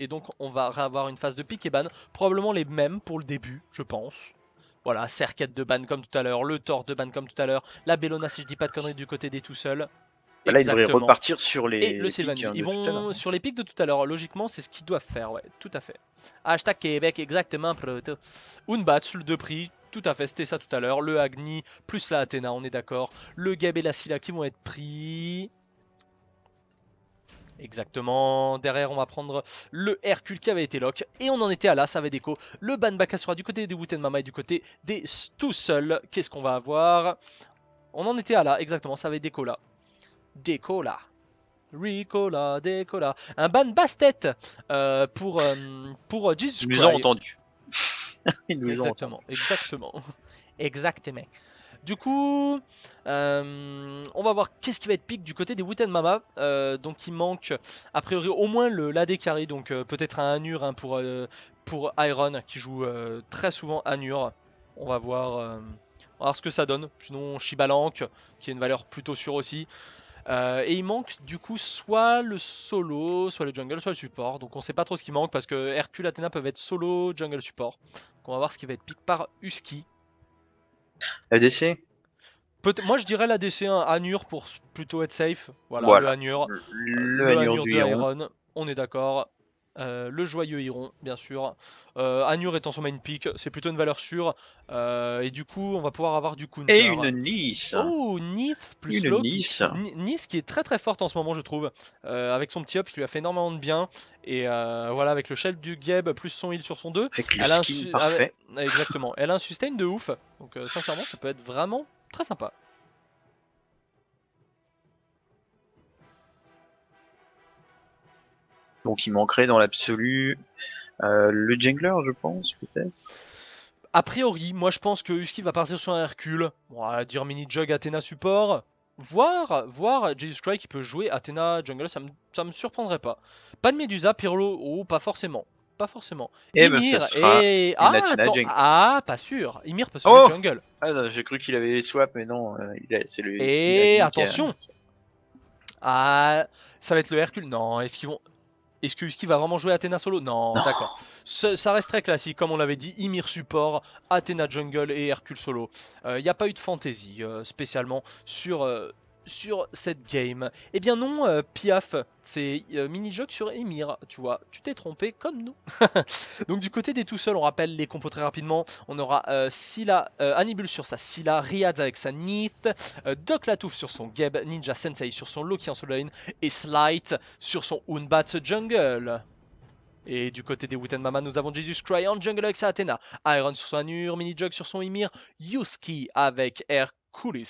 Et donc on va avoir une phase de pick et ban, probablement les mêmes pour le début, je pense. Voilà, Serquette de ban comme tout à l'heure, le Thor de ban comme tout à l'heure, la Bellona si je dis pas de conneries du côté des tout seuls. Bah là, il devrait Exactement. repartir sur Et le les pics Sylvanus. Ils de tout à l'heure. vont sur les pics de tout à l'heure. Logiquement, c'est ce qu'ils doivent faire, ouais, tout à fait. Hashtag Québec, exactement. Unbat, le 2 prix, tout à fait, c'était ça tout à l'heure. Le Agni plus la Athéna, on est d'accord. Le Gab et la Scylla qui vont être pris. Exactement. Derrière, on va prendre le Hercule qui avait été lock. Et on en était à là, ça avait déco. Le Ban Bakasura du côté des Wooten Mama et du côté des tout seuls. Qu'est-ce qu'on va avoir? On en était à là, exactement, ça avait déco là. Déco là. Ricola, décola. Un ban basse-tête pour Jesus Ils nous ont Cry. entendu. Ils nous ont entendu. Exactement, exactement. Exactement. Du coup, on va voir qu'est-ce qui va être pick du côté des Wooten Mama. Donc il manque a priori au moins le l'AD carry, donc peut-être un Anur hein, pour Iron qui joue très souvent Anur. On va voir ce que ça donne. Sinon Shibalank qui a une valeur plutôt sûre aussi. Et il manque du coup soit le solo, soit le jungle, soit le support. Donc on sait pas trop ce qui manque parce que Hercule et Athéna peuvent être solo, jungle, support. Donc on va voir ce qui va être pick par Husky. ADC. Moi je dirais la DC1 Anur pour plutôt être safe. Voilà, le Voilà. Anur. Le Le Anur Anur du de Héron. Iron, on est d'accord. Le joyeux Iron, bien sûr. Anur étant son main pick, c'est plutôt une valeur sûre. Et du coup, on va pouvoir avoir du Et counter. une Nice. Oh, Nith plus Une Loki. Nice. Nith qui est très très forte en ce moment, je trouve. Avec son petit up, qui lui a fait énormément de bien. Et voilà, avec le shell du Geb plus son heal sur son 2, Avec le elle a un skin parfait. exactement, elle a un sustain de ouf. Donc sincèrement, ça peut être vraiment très sympa. Donc il manquerait dans l'absolu le jungler, je pense, peut-être. A priori, moi je pense que Husky va partir sur un Hercule. Bon, à dire mini jug Athéna support. Voir Jesus Christ qui peut jouer Athéna jungle, ça me surprendrait pas. Pas de Medusa, Pirlo, oh, pas forcément. Pas forcément. Et ben ça Ymir sera et. une Ah, Athena attends. jungle. Ah, pas sûr. Ymir peut solo Oh, jungle. ah non, j'ai cru qu'il avait les swaps, mais non, c'est le Et Agni qui a attention. Ah, ça va être le Hercule. Non, est-ce que Husky va vraiment jouer Athéna solo? Non, Non. d'accord. Ça reste très classique, comme on l'avait dit. Ymir support, Athéna jungle et Hercule solo. Il n'y a pas eu de fantasy spécialement sur cette game. Eh bien non, Piaf, c'est mini-jog sur Ymir, tu vois. Tu t'es trompé comme nous. Donc du côté des tout seuls, on rappelle les compos très rapidement. On aura Scylla, Hannibal sur sa Scylla, Riyadh avec sa Nith, Doc Latouf sur son Geb, Ninja Sensei sur son Loki en solo lane et Slight sur son Unbat Jungle. Et du côté des Wooten Mama, nous avons Jesus Cry en jungle avec sa Athéna, Iron sur son Anur, Mini-Jug sur son Ymir, Yuski avec Hercules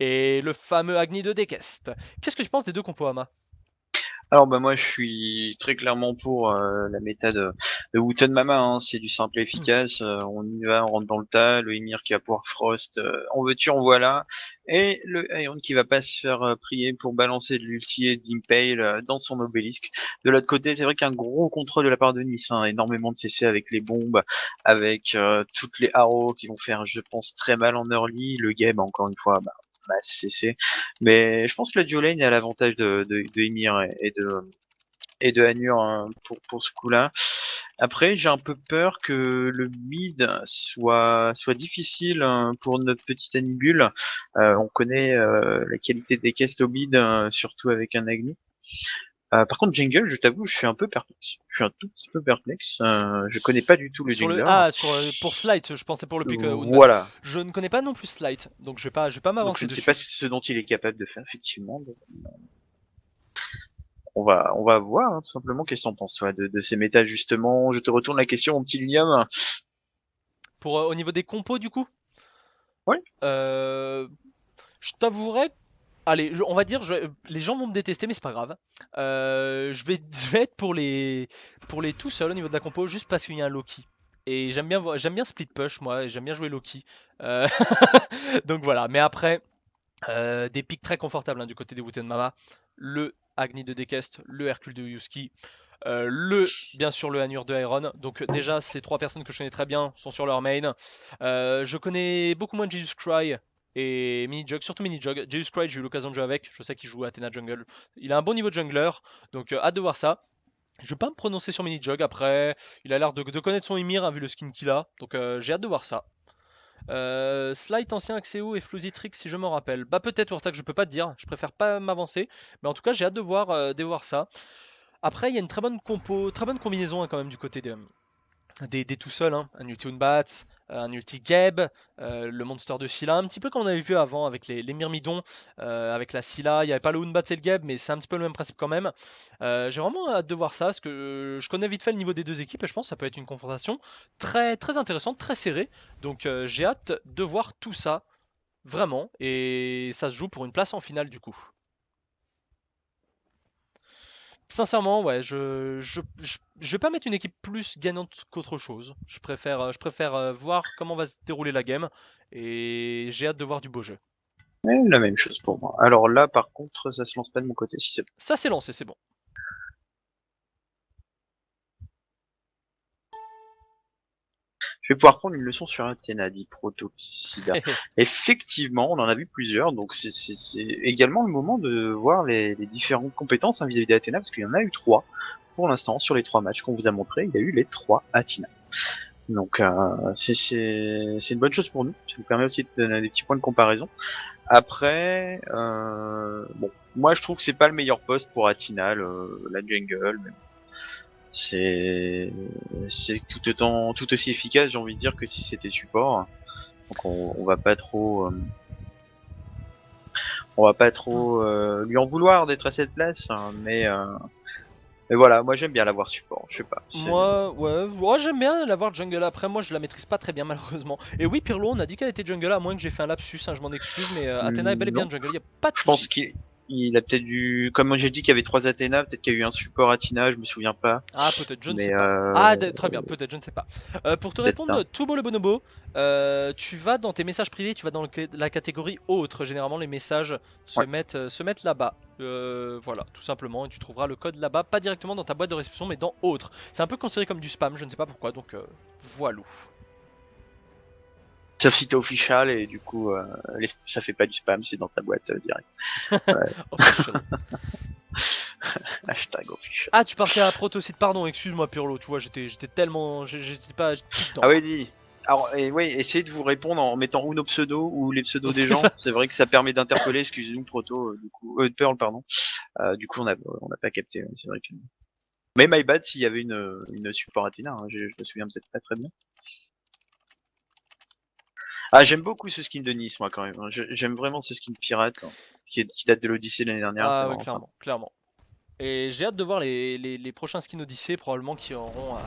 et le fameux Agni de Dekest. Qu'est-ce que tu penses des deux compos, Ama? Alors bah moi je suis très clairement pour la méta de Wooten Mama, hein. C'est du simple et efficace, on y va, on rentre dans le tas, le Ymir qui va pouvoir Frost, en veux-tu en voilà, et le Iron qui va pas se faire prier pour balancer de l'ulti et d'Impale dans son obélisque. De l'autre côté, c'est vrai qu'un gros contrôle de la part de Nice, hein, énormément de CC avec les bombes, avec toutes les arrows qui vont faire je pense très mal en early, le game encore une fois, bah CC. Mais je pense que la duo lane a l'avantage de Ymir et de Anur hein, pour ce coup-là. Après, j'ai un peu peur que le mid soit difficile hein, pour notre petite Anibule. On connaît la qualité des caisses au mid, surtout avec un Agni. Par contre, Jungle, je t'avoue, je suis un peu perplexe. Je suis un tout petit peu perplexe. Je connais pas du tout le Sur le jungler. pour Slight, je pensais pour le pick Unbat. Voilà. Je ne connais pas non plus Slight, donc je vais pas Donc je m'avancer ne sais pas dessus. ce dont il est capable de faire, effectivement. Donc, on va voir hein, tout simplement qu'est-ce qu'on pense ouais, de ces méta justement. Je te retourne la question, mon petit William. Pour au niveau des compos du coup, Ouais. euh, je t'avouerai. Allez, on va dire, les gens vont me détester, mais c'est pas grave. Je vais être pour les tout seuls au niveau de la compo, juste parce qu'il y a un Loki. Et j'aime bien Split Push, moi, et j'aime bien jouer Loki. Euh, Donc voilà, mais après, des picks très confortables hein, du côté des Wooten Mama. Le Agni de Dekest, le Hercule de Yuski, bien sûr le Hanur de Iron. Donc déjà, ces trois personnes que je connais très bien sont sur leur main. Je connais beaucoup moins de Jesus Cry et Minijog, surtout Minijog. Jesus Cry, j'ai eu l'occasion de jouer avec. Je sais qu'il joue Athena Jungle. Il a un bon niveau de jungler, donc hâte de voir ça. Je vais pas me prononcer sur Minijog, après, il a l'air de connaître son Ymir, hein, vu le skin qu'il a, donc j'ai hâte de voir ça. Slight ancien Axéo et Floozitrix si je m'en rappelle. Bah peut-être Wartag, je peux pas te dire, je préfère pas m'avancer, mais en tout cas j'ai hâte de voir ça. Après il y a une très bonne compo, très bonne combinaison hein, quand même du côté des tout seuls, hein. Un ulti Unbats, un ulti Geb, le monster de Scylla, un petit peu comme on avait vu avant avec les Myrmidons, avec la Scylla, il n'y avait pas le Unbats et le Geb, mais c'est un petit peu le même principe quand même. J'ai vraiment hâte de voir ça, parce que je connais vite fait le niveau des deux équipes, et je pense que ça peut être une confrontation très, très intéressante, très serrée, donc j'ai hâte de voir tout ça, vraiment, et ça se joue pour une place en finale du coup. Sincèrement, ouais, je vais pas mettre une équipe plus gagnante qu'autre chose. Je préfère voir comment va se dérouler la game et j'ai hâte de voir du beau jeu. La même chose pour moi. Alors là, par contre, ça se lance pas de mon côté si c'est. Ça c'est lancé, c'est bon. Je vais pouvoir prendre une leçon sur Athéna, dit Protoxida. Effectivement, on en a vu plusieurs, donc c'est également le moment de voir les différentes compétences hein, vis-à-vis d'Athéna, parce qu'il y en a eu 3 pour l'instant sur les 3 matchs qu'on vous a montré. Il y a eu les 3 Athéna. Donc c'est une bonne chose pour nous. Ça nous permet aussi de donner des petits points de comparaison. Après, bon, moi je trouve que c'est pas le meilleur poste pour Athéna, la jungle. Mais c'est tout aussi efficace, j'ai envie de dire, que si c'était support. Donc on va pas trop lui en vouloir d'être à cette place, hein, mais voilà, moi j'aime bien l'avoir support. Je sais pas. Moi, ouais, j'aime bien l'avoir jungle. Après, moi, je la maîtrise pas très bien, malheureusement. Et oui, Pirlo, on a dit qu'elle était jungle, à moins que j'ai fait un lapsus, hein, je m'en excuse, mais Athéna est bel et bien Non, jungle, y a pas de je pense souci. qu'il a peut-être dû, comme j'ai dit qu'il y avait 3 Athéna, peut-être qu'il y a eu un support Athéna, je me souviens pas, Ah, peut-être, je ne sais mais pas. Ah, très bien, peut-être, je ne sais pas. Pour te peut-être répondre, ça. tout beau le bonobo, tu vas dans tes messages privés, tu vas dans la catégorie autre. Généralement, les messages Ouais. se mettent là-bas. Voilà, tout simplement, et tu trouveras le code là-bas, pas directement dans ta boîte de réception, mais dans autre. C'est un peu considéré comme du spam, je ne sais pas pourquoi, donc voilà. Sauf si t'es official et du coup, ça fait pas du spam, c'est dans ta boîte direct. Ouais. Official. Hashtag official. Ah, tu partais à Protosite, pardon, excuse-moi, Pirlo, tu vois, j'étais tellement. J'étais plus dedans Ah là. oui, dis. Alors, et ouais, essayez de vous répondre en mettant ou nos pseudos ou les pseudos des C'est gens. ça. C'est vrai que ça permet d'interpeller. Excusez-nous, Proto, du coup, Pearl, pardon. Du coup, on a pas capté. Ouais, c'est vrai que. Mais my bad s'il y avait une support Athena, hein, je me souviens peut-être pas très bien. Ah, j'aime beaucoup ce skin de Nice, moi, quand même. Hein. J'aime vraiment ce skin pirate, hein, qui date de l'Odyssée l'année dernière, c'est Ah, ouais, vraiment ça. clairement, clairement. Et j'ai hâte de voir les prochains skins Odyssey, probablement qui auront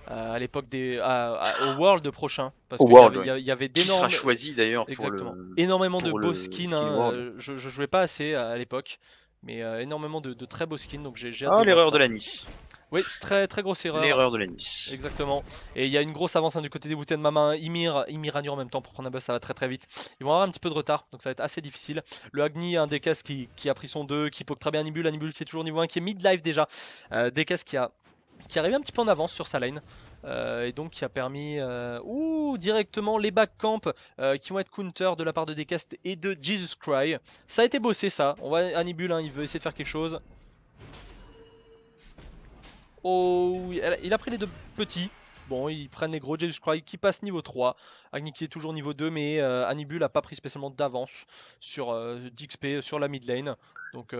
à l'époque au World prochain, parce Au qu'il World, ouais. y avait Qui sera d'énormes, choisi d'ailleurs exactement, énormément de pour beaux le skins, skin hein, World. je jouais pas assez à l'époque, mais énormément de très beaux skins, donc j'ai hâte Ah, de voir l'erreur de ça. la Nice. Oui, très très grosse erreur, L'erreur de la Nice. exactement. Et il y a une grosse avance hein, du côté des Wooten Mama, Ymir Anur en même temps pour prendre un buff, ça va très très vite. Ils vont avoir un petit peu de retard, donc ça va être assez difficile. Le Agni, un Dekas qui a pris son 2, qui poke très bien Anibul qui est toujours niveau 1, qui est mid-life déjà. Dekas qui arrive un petit peu en avance sur sa lane. Et donc qui a permis directement les back-camp qui vont être counter de la part de Decast et de Jesus Cry. Ça a été bossé ça. On voit Anibul, hein, il veut essayer de faire quelque chose. Oh, oui, il a pris les deux petits. Bon, ils prennent les gros. Jesus Cry qui passe niveau 3. Agni qui est toujours niveau 2, mais Anibul n'a pas pris spécialement d'avance sur d'XP sur la mid lane. Donc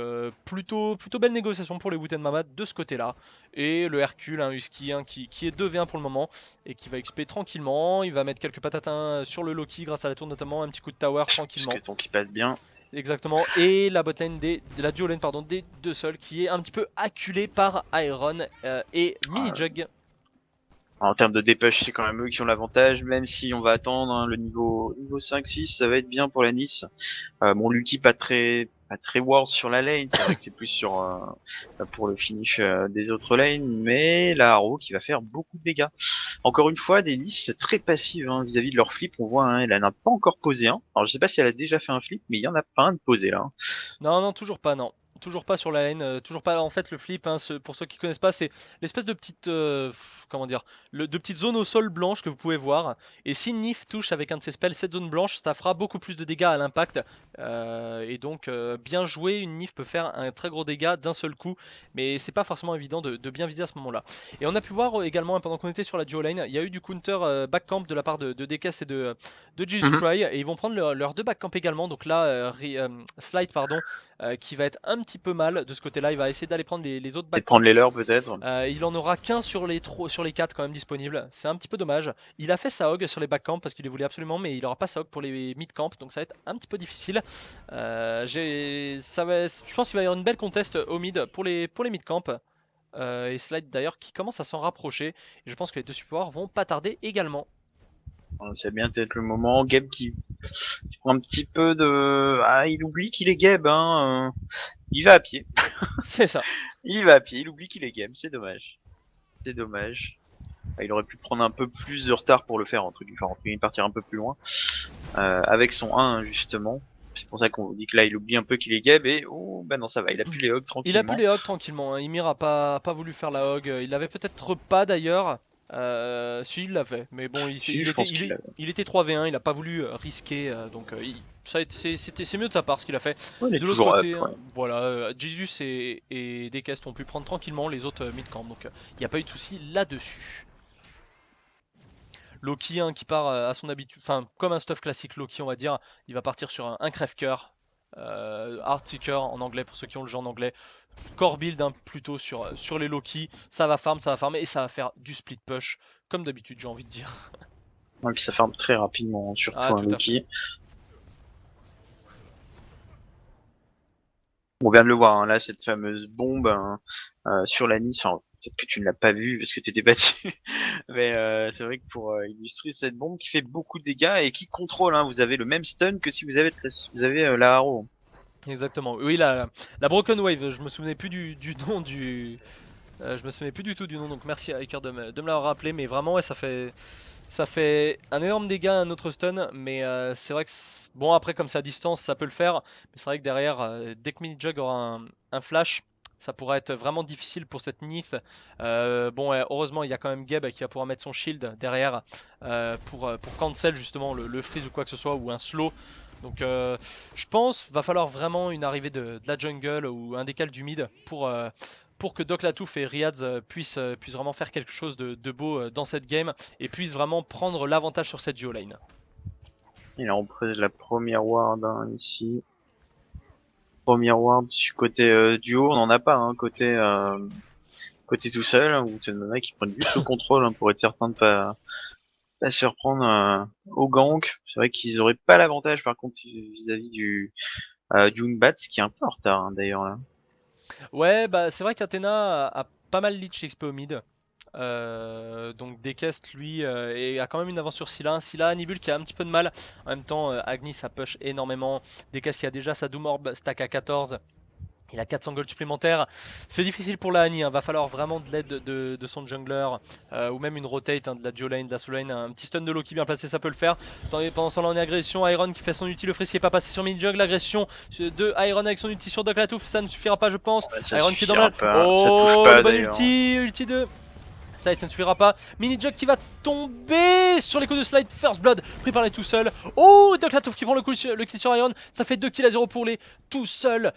plutôt belle négociation pour les Wooten Mamad de ce côté-là. Et le Hercule, un Husky qui est 2v1 pour le moment et qui va XP tranquillement. Il va mettre quelques patatins sur le Loki grâce à la tour notamment, un petit coup de tower Parce que tranquillement. ton qui passe bien. Exactement, et la botlane de la duo lane pardon, des deux seuls qui est un petit peu acculée par Iron et Euh, Minijug. En termes de dépêche, c'est quand même eux qui ont l'avantage, même si on va attendre hein, le niveau 5-6, ça va être bien pour la Nice. Bon, l'ulti pas très worse sur la lane, c'est vrai que c'est plus sur pour le finish des autres lanes, mais la Haro qui va faire beaucoup de dégâts. Encore une fois, des Nice très passives hein, vis-à-vis de leur flip, on voit, hein, elle en a pas encore posé un. Alors je sais pas si elle a déjà fait un flip, mais il y en a pas un de posé là. Hein. Non, non, toujours pas, non. toujours pas sur la lane, toujours pas. En fait, le flip, hein, pour ceux qui connaissent pas, c'est l'espèce de petite, comment dire, de petite zone au sol blanche que vous pouvez voir. Et si Nif touche avec un de ses spells cette zone blanche, ça fera beaucoup plus de dégâts à l'impact. Et donc, bien joué, une Nif peut faire un très gros dégât d'un seul coup, mais c'est pas forcément évident de bien viser à ce moment-là. Et on a pu voir également, hein, pendant qu'on était sur la duo lane, il y a eu du counter backcamp de la part de DKS et de Jesus Mhm. Cry, et ils vont prendre leurs deux backcamp également. Donc là, Slide, pardon, qui va être un petit peu mal de ce côté-là. Il va essayer d'aller prendre les autres Et de backcamp. prendre les leurs peut-être. Il en aura qu'un sur les 4 quand même disponibles. C'est un petit peu dommage. Il a fait sa hog sur les backcamp parce qu'il les voulait absolument, mais il aura pas sa hog pour les mid-camp, donc ça va être un petit peu difficile. Je pense qu'il va y avoir une belle contest au mid pour les mid-camp. Et Slide d'ailleurs qui commence à s'en rapprocher. Et je pense que les deux supports vont pas tarder également. C'est bien peut-être le moment. Gab qui prend un petit peu de... Ah, il oublie qu'il est Gab, hein. Il va à pied. C'est ça. Il va à pied, il oublie qu'il est Gab, c'est dommage. C'est dommage. Il aurait pu prendre un peu plus de retard pour le faire, entre guillemets, partir un peu plus loin. Avec son 1, justement. C'est pour ça qu'on vous dit que là, il oublie un peu qu'il est Gab et... Oh, bah non, ça va, il a pu les hog Il a pu tranquillement. les hog tranquillement, hein. Ymir a pas voulu faire la hog. Il l'avait peut-être pas d'ailleurs. Si, il l'avait. Mais bon, Si, je pense qu'il a... il était 3v1, il a pas voulu risquer. Donc c'est mieux de sa part ce qu'il a fait. Ouais, il est De l'autre toujours up, côté, ouais. hein, voilà, Jesus et Dekest ont pu prendre tranquillement les autres mid-camp. Donc il n'y a pas eu de souci là-dessus. Loki, hein, qui part à son habitude, enfin comme un stuff classique Loki, on va dire, il va partir sur un crève-cœur, Heartseeker en anglais pour ceux qui ont le jeu en anglais, core build, hein, plutôt sur les Loki, ça va farm et ça va faire du split push comme d'habitude, j'ai envie de dire. Et puis ça farme très rapidement, Ah, surtout un tout à fait. Loki. On vient de le voir, hein, là, cette fameuse bombe hein, sur la Nice. Enfin, peut-être que tu ne l'as pas vue parce que tu étais battu. Mais c'est vrai que pour illustrer cette bombe qui fait beaucoup de dégâts et qui contrôle, hein, vous avez le même stun que si vous avez la Haro. Exactement. Oui, la Broken Wave, je me souvenais plus du nom je me souvenais plus du tout du nom, donc merci à Hiker de me l'avoir rappelé, mais vraiment, ouais, ça fait un énorme dégât à notre stun, mais c'est vrai que bon, après comme c'est à distance ça peut le faire, mais c'est vrai que derrière dès que Minijug aura un flash, ça pourra être vraiment difficile pour cette Nith. Bon, ouais, heureusement il y a quand même Geb qui va pouvoir mettre son shield derrière pour cancel justement le freeze ou quoi que ce soit, ou un slow. Donc je pense va falloir vraiment une arrivée de la jungle ou un décal du mid pour que Doc Latouf et Riyadh puissent vraiment faire quelque chose de beau dans cette game et puissent vraiment prendre l'avantage sur cette duo lane. Il a repris la première ward hein, ici. Première ward du côté duo, on n'en a pas, hein, côté tout seul, hein, où Tenmana qui prennent juste le contrôle hein, pour être certain de pas se faire prendre au gank. C'est vrai qu'ils auraient pas l'avantage par contre vis-à-vis du Unbat, qui est un peu en retard hein, d'ailleurs là. Ouais, bah c'est vrai qu'Athena a pas mal lead chez XP au mid. Donc Dekest lui a quand même une avance sur Scylla. Scylla, Nibul qui a un petit peu de mal. En même temps, Agni ça push énormément. Dekest qui a déjà sa Doom Orb stack à 14. Il a 400 gold supplémentaires. C'est difficile pour la Annie, hein. Va falloir vraiment de l'aide de son jungler ou même une rotate hein, de la duo lane, de la solo lane. Un petit stun de Loki bien placé, ça peut le faire. Pendant ce temps-là, on est agression. Iron qui fait son ulti, le freeze qui est pas passé sur Minijug. L'agression de Iron avec son ulti sur Doc Latouf, ça ne suffira pas, je pense. Ouais, ça Iron qui est dans le suffira mal. pas, ça touche Oh, le pas bon d'ailleurs. ulti de Slide, ça ne suffira pas. Minijug qui va tomber sur les coups de Slide. First Blood pris par les tout seuls. Oh, Doc Latouf qui prend le kill sur Iron. Ça fait 2 kills à 0 pour les tout seuls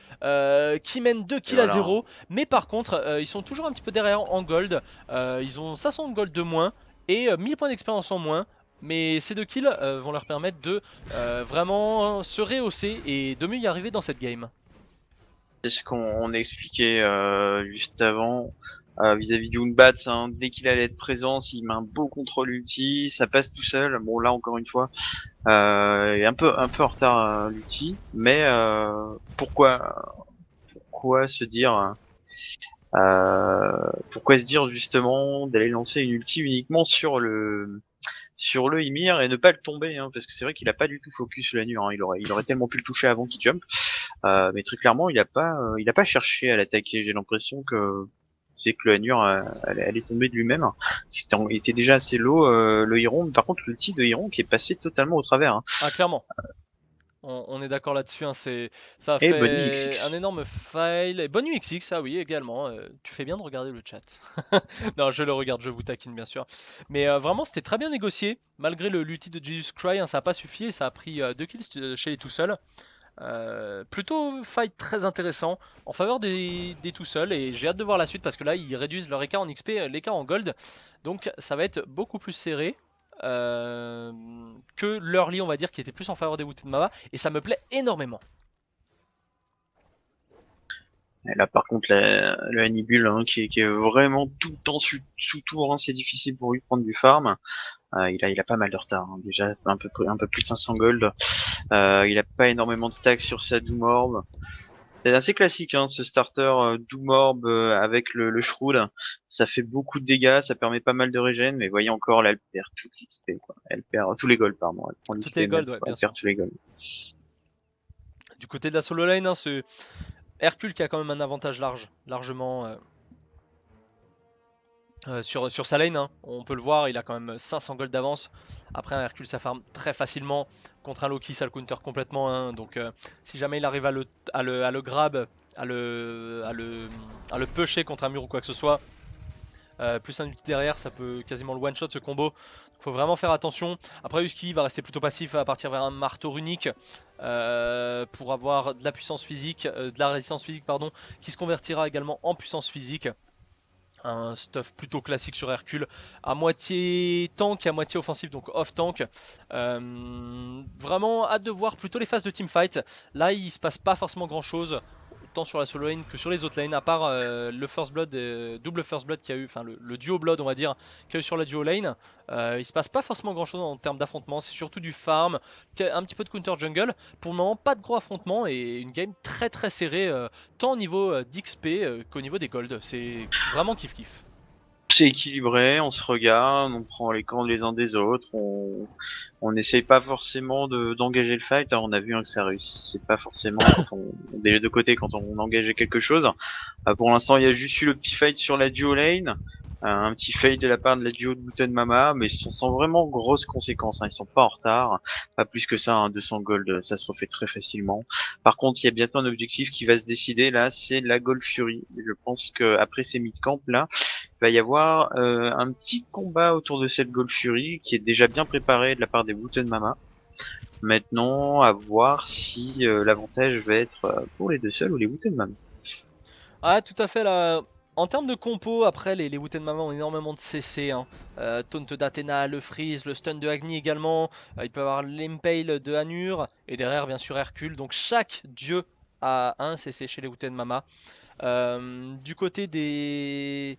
qui mènent 2 Et kills à voilà. 0. Mais par contre, ils sont toujours un petit peu derrière en gold. Ils ont 500 de gold de moins et 1000 points d'expérience en moins. Mais ces 2 kills vont leur permettre de vraiment se rehausser et de mieux y arriver dans cette game. C'est ce qu'on expliquait juste avant vis-à-vis du Unbat, hein, dès qu'il allait être présent, s'il met un beau contrôle ulti, ça passe tout seul. Bon là encore une fois, est un peu en retard l'ulti, mais pourquoi se dire pourquoi se dire justement d'aller lancer une ulti uniquement sur le Ymir et ne pas le tomber hein, parce que c'est vrai qu'il a pas du tout focus la nuit hein, il aurait tellement pu le toucher avant qu'il jump mais très clairement il a pas cherché à l'attaquer, j'ai l'impression que c'est que le Hanur allait tomber de lui-même. Il était déjà assez low le Hiron, mais par contre l'ulti de Hiron qui est passé totalement au travers. Hein. Ah, clairement. On est d'accord là-dessus, hein, ça a Et bonne nuit fait un XX. énorme fail. Et bonne nuit XX, ah oui, également. Tu fais bien de regarder le chat. Non, je le regarde, je vous taquine bien sûr. Mais vraiment, c'était très bien négocié. Malgré l'ulti de Jesus Cry, hein, ça n'a pas suffi et ça a pris 2 kills chez les tout seuls. Plutôt fight très intéressant en faveur des tout seuls et j'ai hâte de voir la suite parce que là ils réduisent leur écart en XP, l'écart en gold, donc ça va être beaucoup plus serré que l'early on va dire qui était plus en faveur des Wooten Mama et ça me plaît énormément. Et là, par contre, le Hannibal, hein, qui est vraiment tout le temps sous tour, hein, c'est difficile pour lui de prendre du farm. Il a pas mal de retard, hein. Déjà un peu plus de 500 gold. Il a pas énormément de stacks sur sa Doom Orb. C'est assez classique, hein, ce starter Doom Orb avec le Shroud. Ça fait beaucoup de dégâts, ça permet pas mal de régène, mais voyez encore, là, elle perd tout l'XP, quoi. Elle perd tous les golds, pardon. Elle prend Toutes l'XP les même, gold, ouais, quoi. bien Elle perd sûr. tous les golds. Du côté de la solo lane, hein, c'est Hercule qui a quand même un avantage largement sur sa lane, hein. On peut le voir, il a quand même 500 gold d'avance. Après, un Hercule, ça farm très facilement. Contre un Loki, ça le counter complètement, hein. Donc, si jamais il arrive à le grab, à le pusher contre un mur ou quoi que ce soit, plus un ulti derrière, ça peut quasiment le one-shot ce combo. Il faut vraiment faire attention. Après, Husky va rester plutôt passif à partir vers un marteau runique pour avoir de la puissance physique, de la résistance physique, pardon, qui se convertira également en puissance physique. Un stuff plutôt classique sur Hercule, à moitié tank et à moitié offensif, donc off tank. Vraiment hâte de voir plutôt les phases de teamfight. Là, il se passe pas forcément grand chose, tant sur la solo lane que sur les autres lanes, à part le first blood, double first blood qu'il y a eu, enfin le duo blood, on va dire, qu'il y a eu sur la duo lane. Il se passe pas forcément grand chose en termes d'affrontement, c'est surtout du farm, un petit peu de counter jungle. Pour le moment, pas de gros affrontements et une game très très serrée, tant au niveau d'XP qu'au niveau des gold. C'est vraiment kiff kiff. C'est équilibré, on se regarde, on prend les camps les uns des autres, on n'essaye pas forcément d'engager le fight. Alors, on a vu, hein, que ça réussissait pas forcément quand des deux côtés quand on engageait quelque chose. Pour l'instant, il y a juste eu le petit fight sur la duo lane, un petit fail de la part de la duo de Buten Mama, mais sans vraiment grosses conséquences, hein. Ils sont pas en retard, pas plus que ça, hein. 200 gold, ça se refait très facilement. Par contre, il y a bientôt un objectif qui va se décider là, c'est la Gold Fury. Je pense que après ces mid-camp là, il va y avoir un petit combat autour de cette Gold Fury qui est déjà bien préparé de la part des Buten Mama. Maintenant, à voir si l'avantage va être pour les deux seuls ou les Buten Mama. Ah, tout à fait là. En termes de compo, après les Wooten Mama ont énormément de CC, hein. Taunt d'Athéna, le freeze, le stun de Agni également. Il peut y avoir l'impale de Anur et derrière bien sûr Hercule. Donc chaque dieu a un CC chez les Wooten Mama. Du côté des...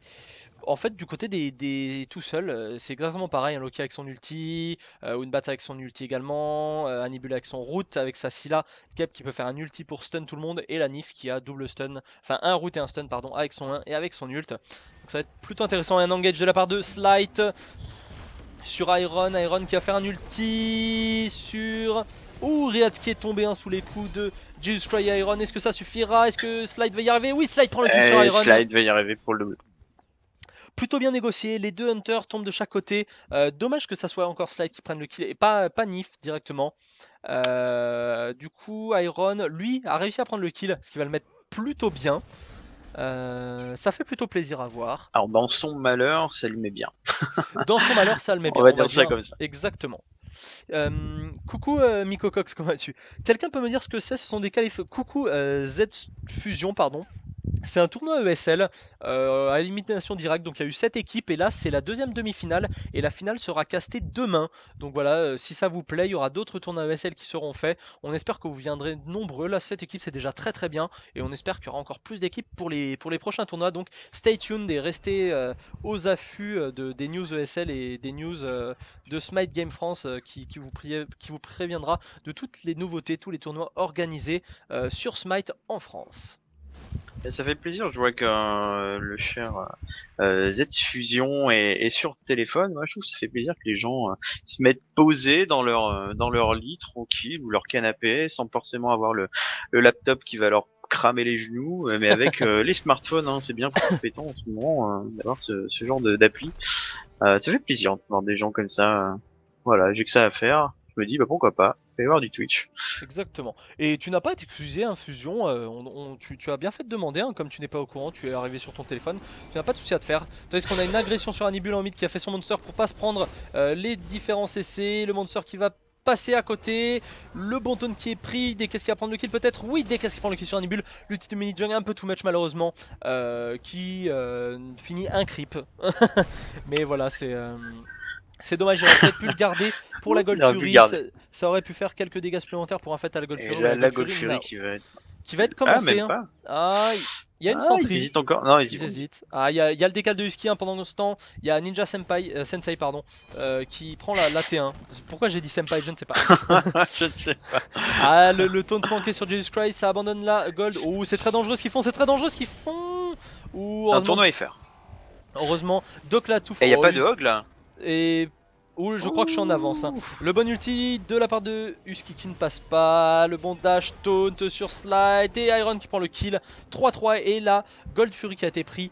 En fait, du côté des tout seuls, c'est exactement pareil. Un Loki avec son ulti, Unbat avec son ulti également, Anibula avec son root, avec sa Scylla, Kep qui peut faire un ulti pour stun tout le monde, et la Nif qui a double stun, enfin un root et un stun, pardon, avec son 1 et avec son ult. Donc ça va être plutôt intéressant. Un engage de la part de Slight sur Iron, Iron qui va faire un ulti sur... Ouh, Riyad qui est tombé, hein, sous les coups de Jesus Christ et Iron. Est-ce que ça suffira? Est-ce que Slide va y arriver? Oui, Slide prend le kill sur Et Iron. Slide va y arriver pour le double. Plutôt bien négocié, les deux Hunters tombent de chaque côté. Dommage que ça soit encore Slide qui prenne le kill et pas Nif directement. Du coup, Iron, lui, a réussi à prendre le kill, ce qui va le mettre plutôt bien. Ça fait plutôt plaisir à voir. Alors dans son malheur, ça lui met bien. Dans son malheur, ça le met On bien, va on va dire ça dire comme ça. exactement. Coucou Miko Cox, comment vas-tu? Quelqu'un peut me dire ce que c'est? Ce sont des qualifs. Coucou Z Fusion, pardon. C'est un tournoi ESL à élimination directe, donc il y a eu 7 équipes et là c'est la deuxième demi-finale et la finale sera castée demain. Donc voilà, si ça vous plaît, il y aura d'autres tournois ESL qui seront faits. On espère que vous viendrez nombreux, là 7 équipes c'est déjà très très bien et on espère qu'il y aura encore plus d'équipes pour les prochains tournois. Donc stay tuned et restez aux affûts des news ESL et des news de Smite Game France qui vous préviendra de toutes les nouveautés, tous les tournois organisés sur Smite en France. Et ça fait plaisir, je vois que le cher Z Fusion est sur téléphone. Moi, je trouve que ça fait plaisir que les gens se mettent posés dans leur lit tranquille ou leur canapé sans forcément avoir le laptop qui va leur cramer les genoux, mais avec les smartphones, hein, c'est bien compétent en ce moment d'avoir ce genre d'appli. Ça fait plaisir de voir des gens comme ça. Voilà, j'ai que ça à faire. Je me dis, bah pourquoi pas, il va y avoir du Twitch. Exactement. Et tu n'as pas été excusé, hein, Fusion. Tu as bien fait de demander, hein, comme tu n'es pas au courant, tu es arrivé sur ton téléphone. Tu n'as pas de souci à te faire. Tandis qu'on a une agression sur Anibul en mid qui a fait son monster pour pas se prendre les différents CC. Le monster qui va passer à côté. Le bon taunt qui est pris. Des caisses qui va prendre le kill peut-être. Oui, des caisses qui prend le kill sur Anibul. L'ulti de mini jungle un peu too much malheureusement. Qui finit un creep. Mais voilà, c'est dommage, j'aurais peut-être pu le garder pour la Gold Il aurait pu le Fury, garder. ça aurait pu faire quelques dégâts supplémentaires pour un fait à la Gold Et Fury. là, La la Gold Gold Fury Fury qui va être. qui va être Ah, commencée. même Hein. pas. Ah, il y a une Ah, ils centrie. hésitent encore. Non, ils y Ils vont. hésitent. Ah, il y a le décal de Husky hein, pendant ce temps. Il y a Ninja Senpai, Sensei pardon, qui prend la T1. Pourquoi j'ai dit Senpai, je ne sais pas. Je ne sais pas. Ah, le taunt flanqué sur Jesus Christ, ça abandonne la Gold. Oh, c'est très dangereux ce qu'ils font, c'est très dangereux ce qu'ils font. Ouh, Un tournoi FR. heureusement, Doc la touffe. Et y a pas de hog là. Et je crois que je suis en avance. Hein. Le bon ulti de la part de Husky qui ne passe pas. Le bon dash taunt sur Slide. Et Iron qui prend le kill. 3-3. Et là, Gold Fury qui a été pris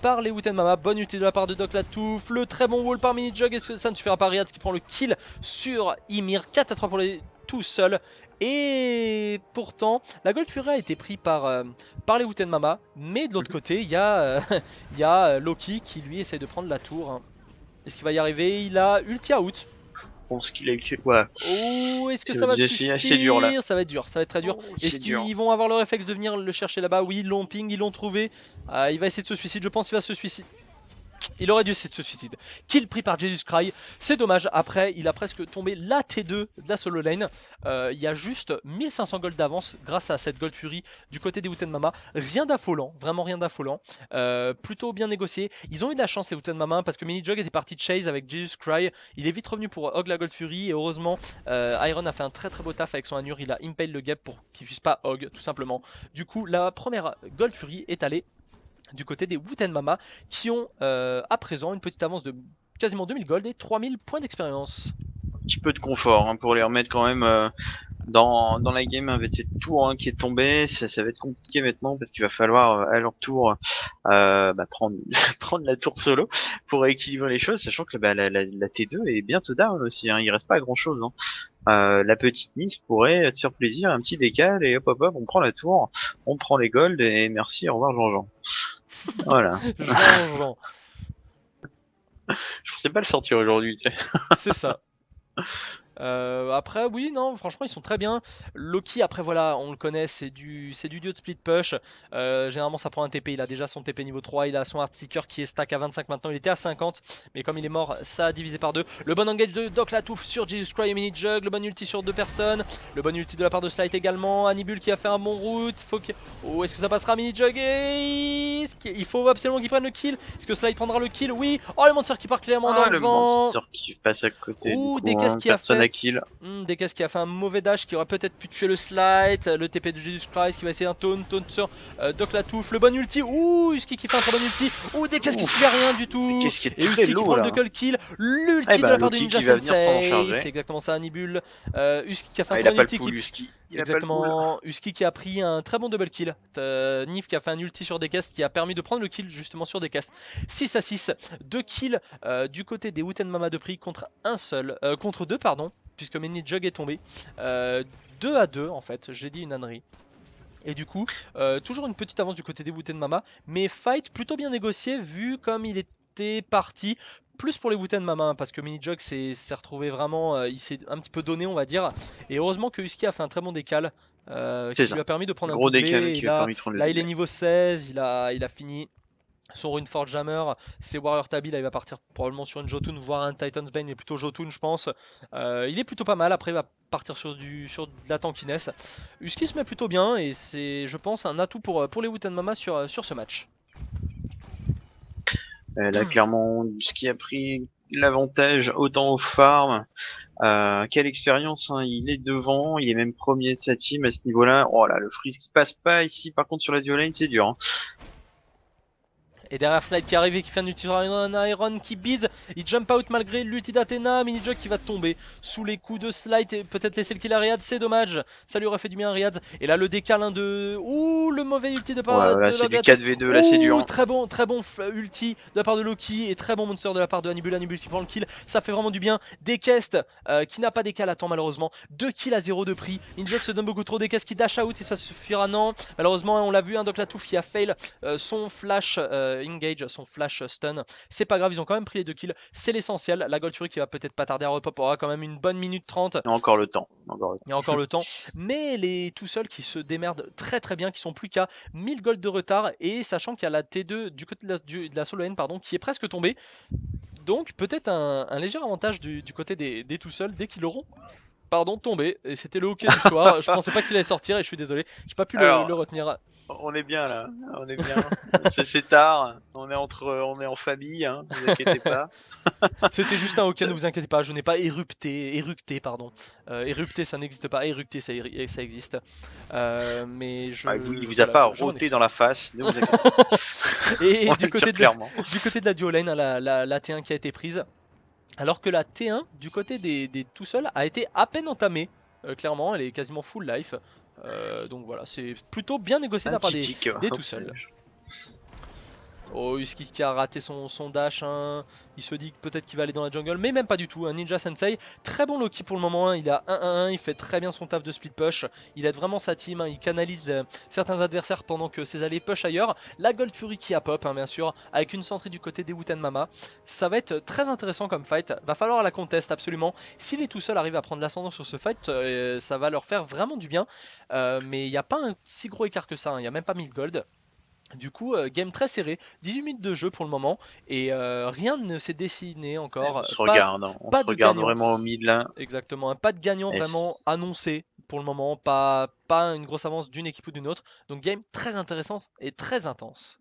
par les Wooten Mama. Bon ulti de la part de Doc la touffe. Le très bon wall par Mini Jug. Est-ce que ça ne suffira pas? Riyad qui prend le kill sur Ymir. 4-3 pour les tout seuls. Et pourtant, la Gold Fury a été pris par les Wooten Mama. Mais de l'autre côté, il y a Loki qui lui essaye de prendre la tour. Hein. Est-ce qu'il va y arriver? Il a ulti out. Je pense qu'il a eu. Ouais. Oh, est-ce que C'est ça va assez suffire? dur, là. Ça va être dur, ça va être très dur. Oh, Est-ce c'est dur. qu'ils vont avoir le réflexe de venir le chercher là-bas? Oui, ils l'ont ping, ils l'ont trouvé. Il va essayer de se suicider, je pense qu'il va se suicider. Il aurait dû essayer de se suicider. Kill pris par Jesus Cry. C'est dommage. Après, il a presque tombé la T2 de la solo lane. Il y a juste 1500 gold d'avance grâce à cette Gold Fury du côté des Wooten Mama. Rien d'affolant. Vraiment rien d'affolant. Plutôt bien négocié. Ils ont eu de la chance les Wooten Mama parce que Minijog était parti de chase avec Jesus Cry. Il est vite revenu pour hog la Gold Fury. Et heureusement, Iron a fait un très très beau taf avec son Anur. Il a impale le gap pour qu'il puisse pas hog tout simplement. Du coup, la première Gold Fury est allée du côté des Wooten Mama qui ont à présent une petite avance de quasiment 2000 gold et 3000 points d'expérience. Un petit peu de confort hein, pour les remettre quand même dans la game avec cette tour hein, qui est tombée. Ça va être compliqué maintenant parce qu'il va falloir à leur tour prendre prendre la tour solo pour équilibrer les choses, sachant que la T2 est bientôt down aussi. Hein, il reste pas grand chose. Hein. La petite Nice pourrait se faire plaisir, un petit décal et hop hop hop, on prend la tour, on prend les golds et merci, au revoir Jean-Jean. Voilà. Jean. Je pensais pas le sortir aujourd'hui, tu sais. C'est ça. Après, oui, non, franchement, ils sont très bien. Loki, après, voilà, on le connaît, c'est du dieu de split push. Généralement, ça prend un TP. Il a déjà son TP niveau 3. Il a son Heartseeker qui est stack à 25 maintenant. Il était à 50, mais comme il est mort, ça a divisé par 2. Le bon engage de Doc la touffe sur Jesus Cry et Mini Jug. Le bon ulti sur 2 personnes. Le bon ulti de la part de Slide également. Anibul qui a fait un bon route. Oh, est-ce que ça passera Mini Jug? Et il faut absolument qu'il prenne le kill. Est-ce que Slide prendra le kill? Oui. Oh, le monster qui part clairement dans le vent. Monster qui passe à côté. Ouh, du coup, des caisses qui a personne fait. à kill. Des caisses qui a fait un mauvais dash qui aurait peut-être pu tuer le slide. Le TP de Jesus Christ qui va essayer un taunt sur Doc la touffe. Le bon ulti. Ouh, Husky qui fait un très bon ulti. Ouh, des caisses qui suivent à rien du tout. Des caisses qui est Et très Husky qui lourd, prend le là. double kill. L'ulti de la part de Loki Ninja qui va venir s'en Sensei. charger. C'est exactement ça, Anibul. Husky qui a fait un Il très a bon pas le ulti. pool, Husky. Il a pas le Exactement. Husky qui a pris un très bon double kill. Nif qui a fait un ulti sur des caisses qui a permis de prendre le kill justement sur des caisses. 6 à 6. 2 kills du côté des Wooten Mama de prix contre un seul. Contre 2, pardon. Puisque Mini Jug est tombé. 2 à 2 en fait, j'ai dit une ânerie. Et du coup, toujours une petite avance du côté des Wooten Mama, mais fight plutôt bien négocié vu comme il était parti. Plus pour les Wooten Mama, hein, parce que Mini Jug s'est retrouvé vraiment, il s'est un petit peu donné on va dire. Et heureusement que Husky a fait un très bon décal, qui lui a permis de prendre un gros doublé. décal Et qui lui a permis de prendre le là il est doublé. niveau 16, il a fini son Runeforge Jammer, c'est Warrior Tabi, là il va partir probablement sur une Jotun, voire un Titan's Bane, mais plutôt Jotun je pense. Il est plutôt pas mal, après il va partir sur de la tankiness. Husky se met plutôt bien et c'est je pense un atout pour les Wooten Mama sur ce match. Là clairement, Husky a pris l'avantage autant au farm. Quelle expérience, hein. Il est devant, il est même premier de sa team à ce niveau-là. Oh là, le freeze qui passe pas ici, par contre sur la duo lane c'est dur. Hein. Et derrière Slide qui arrive et qui fait un ulti sur Iron qui bise, il jump out malgré l'ulti d'Athena, Minijog qui va tomber sous les coups de Slide et peut-être laisser le kill à Riyad, c'est dommage, ça lui aurait fait du bien à Riyad. Et là le décal de... Ouh, le mauvais ulti de part là de c'est du Logat. 4v2, là c'est dur. Très bon ulti de la part de Loki et très bon monster de la part de Hannibal, Hannibal qui prend le kill, ça fait vraiment du bien. Dekest qui n'a pas décal à temps malheureusement, 2 kills à 0 de prix, Minijog se donne beaucoup trop, Dekest qui dash out et ça suffira non. Malheureusement on l'a vu, Doc Latouf qui a fail son flash engage, son flash stun. C'est pas grave, ils ont quand même pris les 2 kills, c'est l'essentiel. La Gold Fury qui va peut-être pas tarder à repop aura quand même une bonne minute 30. Il y a encore le temps. Il y a encore le temps. Mais les tout seuls qui se démerdent très très bien, qui sont plus qu'à 1000 gold de retard. Et sachant qu'il y a la T2 du côté de la solo lane, pardon, qui est presque tombée. Donc peut-être un léger avantage du côté des tout seuls dès qu'ils l'auront. Pardon, tombé, et c'était le hockey du soir. Je pensais pas qu'il allait sortir et je suis désolé, j'ai pas pu le retenir. On est bien là, on est bien. c'est tard, on est en famille, hein, ne vous inquiétez pas. C'était juste un hockey, ne vous inquiétez pas, je n'ai pas éructé, pardon. Érupté ça n'existe pas, éructé ça existe. Mais je... il vous a pas roté dans la face, ne vous inquiétez pas. Et du côté de la duo lane, hein, la T1 qui a été prise. Alors que la T1 du côté des tout seuls a été à peine entamée. Clairement, elle est quasiment full life. Donc voilà, c'est plutôt bien négocié de la part des tout seuls. Oh, Husky qui a raté son dash, hein. Il se dit peut-être qu'il va aller dans la jungle, mais même pas du tout. Ninja Sensei, très bon Loki pour le moment, hein. Il a 1-1-1, il fait très bien son taf de split push. Il aide vraiment sa team, hein. Il canalise certains adversaires pendant que ses alliés push ailleurs. La Gold Fury qui a pop, hein, bien sûr, avec une centrée du côté des Wooten Mama. Ça va être très intéressant comme fight, va falloir la contest absolument. S'il est tout seul arrive à prendre l'ascendant sur ce fight, ça va leur faire vraiment du bien. Mais il n'y a pas un si gros écart que ça, hein. Il n'y a même pas 1000 gold. Du coup, game très serré, 18 minutes de jeu pour le moment, et rien ne s'est dessiné encore. On se regarde vraiment au milieu là. Exactement, pas de gagnant vraiment annoncé pour le moment, pas une grosse avance d'une équipe ou d'une autre. Donc game très intéressant et très intense.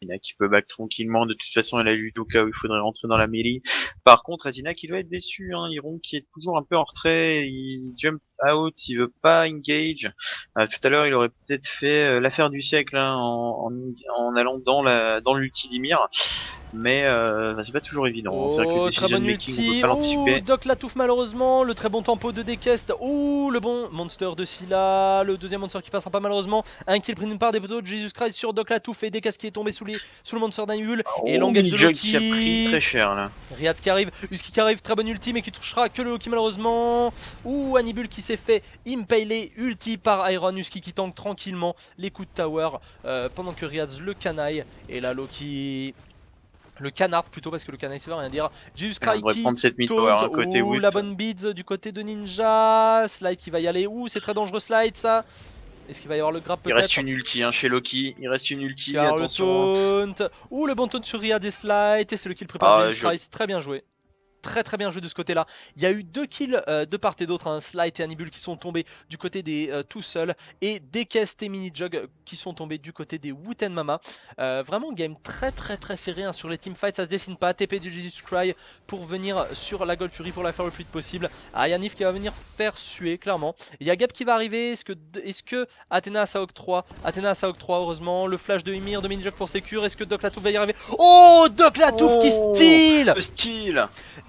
Athena qui peut back tranquillement, de toute façon elle a Ludoka où il faudrait rentrer dans la melee. Par contre Athena qui doit être déçu, hein. Iron qui est toujours un peu en retrait, il jump out, il veut pas engage. Tout à l'heure il aurait peut-être fait l'affaire du siècle, hein, en allant dans l'ulti d'Ymir. Mais c'est pas toujours évident. Oh, c'est vrai que très bon ulti. Oh, Doc Latouf malheureusement. Le très bon tempo de Dekest. Oh, le bon monster de Scylla. Le deuxième monster qui passera pas malheureusement. Un kill pris d'une part des poteaux de Jesus Christ sur Doc Latouf et Dekest qui est tombé sous le monster d'Anibul. Et l'engage de Loki qui a pris très cher là. Riyad qui arrive. Husky qui arrive. Très bon ulti mais qui touchera que le Loki malheureusement. Ouh, Anibul qui s'est fait impaler ulti par Iron. Husky qui tank tranquillement les coups de tower pendant que Riyad le canaille. Et là Loki... Le canard plutôt parce que le canaille ça veut rien dire. Jesus Christ qui taunt. La bonne beads du côté de Ninja. Slide qui va y aller. Ouh, c'est très dangereux Slide ça. Est-ce qu'il va y avoir le grab peut-être? Il reste une ulti hein, chez Loki. Il reste une ulti. Attention. Le taunt. Ouh, le bon taunt sur Riyad et Slide. Et c'est le kill préparé de Jesus Christ. Très bien joué. Très bien joué de ce côté là. Il y a eu 2 kills de part et d'autre, hein. Slide et Hannibal qui sont tombés du côté des tout seuls, et Dekest et Minijog qui sont tombés du côté des Wooten Mama. Vraiment game très serré, hein, sur les teamfights, ça se dessine pas. TP du Jesus Cry pour venir sur la Gold Fury pour la faire le plus vite possible. Yanif qui va venir faire suer clairement. Il y a Gap qui va arriver. Est-ce que Athena a sa Hawk 3? Athena a sa Hawk 3 heureusement. Le flash de Ymir de Minijog pour sécure. Est-ce que Doc Latouf va y arriver? Oh, Doc Latouf qui steal.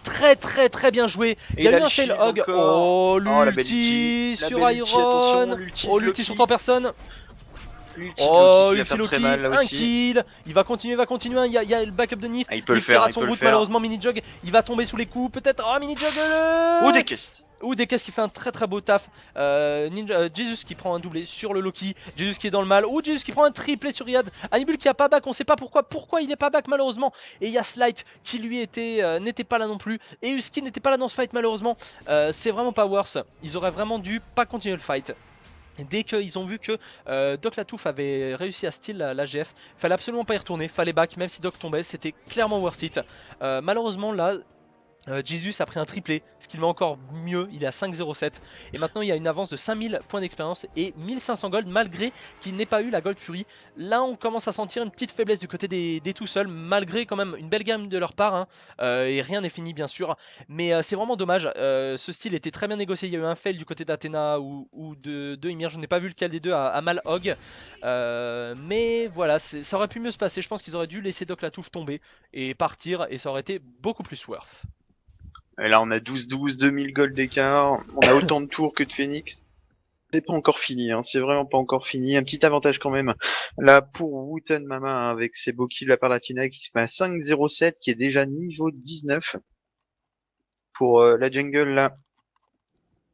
Très bien joué. Il y a eu un fail hog. Oh, l'ulti sur Iron. Oh, l'ulti sur 3 personnes. Oh, ulti Loki, un kill. Il va continuer, Il y a le backup de Nif. Il peut le faire. Malheureusement, Minijog, il va tomber sous les coups. Peut-être. Oh, Minijog. Oh, Dekest. Ou Dekest qui fait un très beau taf. Jesus qui prend un doublé sur le Loki. Jesus qui est dans le mal. Ou Jesus qui prend un triplé sur Riyad. Hannibal qui a pas back, on sait pas pourquoi il est pas back malheureusement. Et il y a Slide qui lui n'était pas là non plus. Et Husky n'était pas là dans ce fight malheureusement. C'est vraiment pas worse. Ils auraient vraiment dû pas continuer le fight. Dès qu'ils ont vu que Doc Latouf avait réussi à steal la GF, fallait absolument pas y retourner, fallait back, même si Doc tombait, c'était clairement worth it. Malheureusement là, Jesus a pris un triplé, ce qui le met encore mieux, il est à 5,07. Et maintenant il y a une avance de 5000 points d'expérience et 1500 gold malgré qu'il n'ait pas eu la Gold Fury. Là on commence à sentir une petite faiblesse du côté des tout seuls, malgré quand même une belle gamme de leur part. Hein. Et rien n'est fini bien sûr. Mais c'est vraiment dommage, ce style était très bien négocié. Il y a eu un fail du côté d'Athena ou de Ymir, je n'ai pas vu lequel des deux a mal hog. Mais voilà, ça aurait pu mieux se passer. Je pense qu'ils auraient dû laisser Doc Latouf tomber et partir et ça aurait été beaucoup plus worth. Et là, on a 12-12, 2000 gold d'écart. On a autant de tours que de Phoenix. C'est pas encore fini, hein. C'est vraiment pas encore fini. Un petit avantage quand même. Là, pour Wooten Mama, hein, avec ses beaux kills de la part Latina qui se met à 5-0-7, qui est déjà niveau 19. Pour la jungle, là,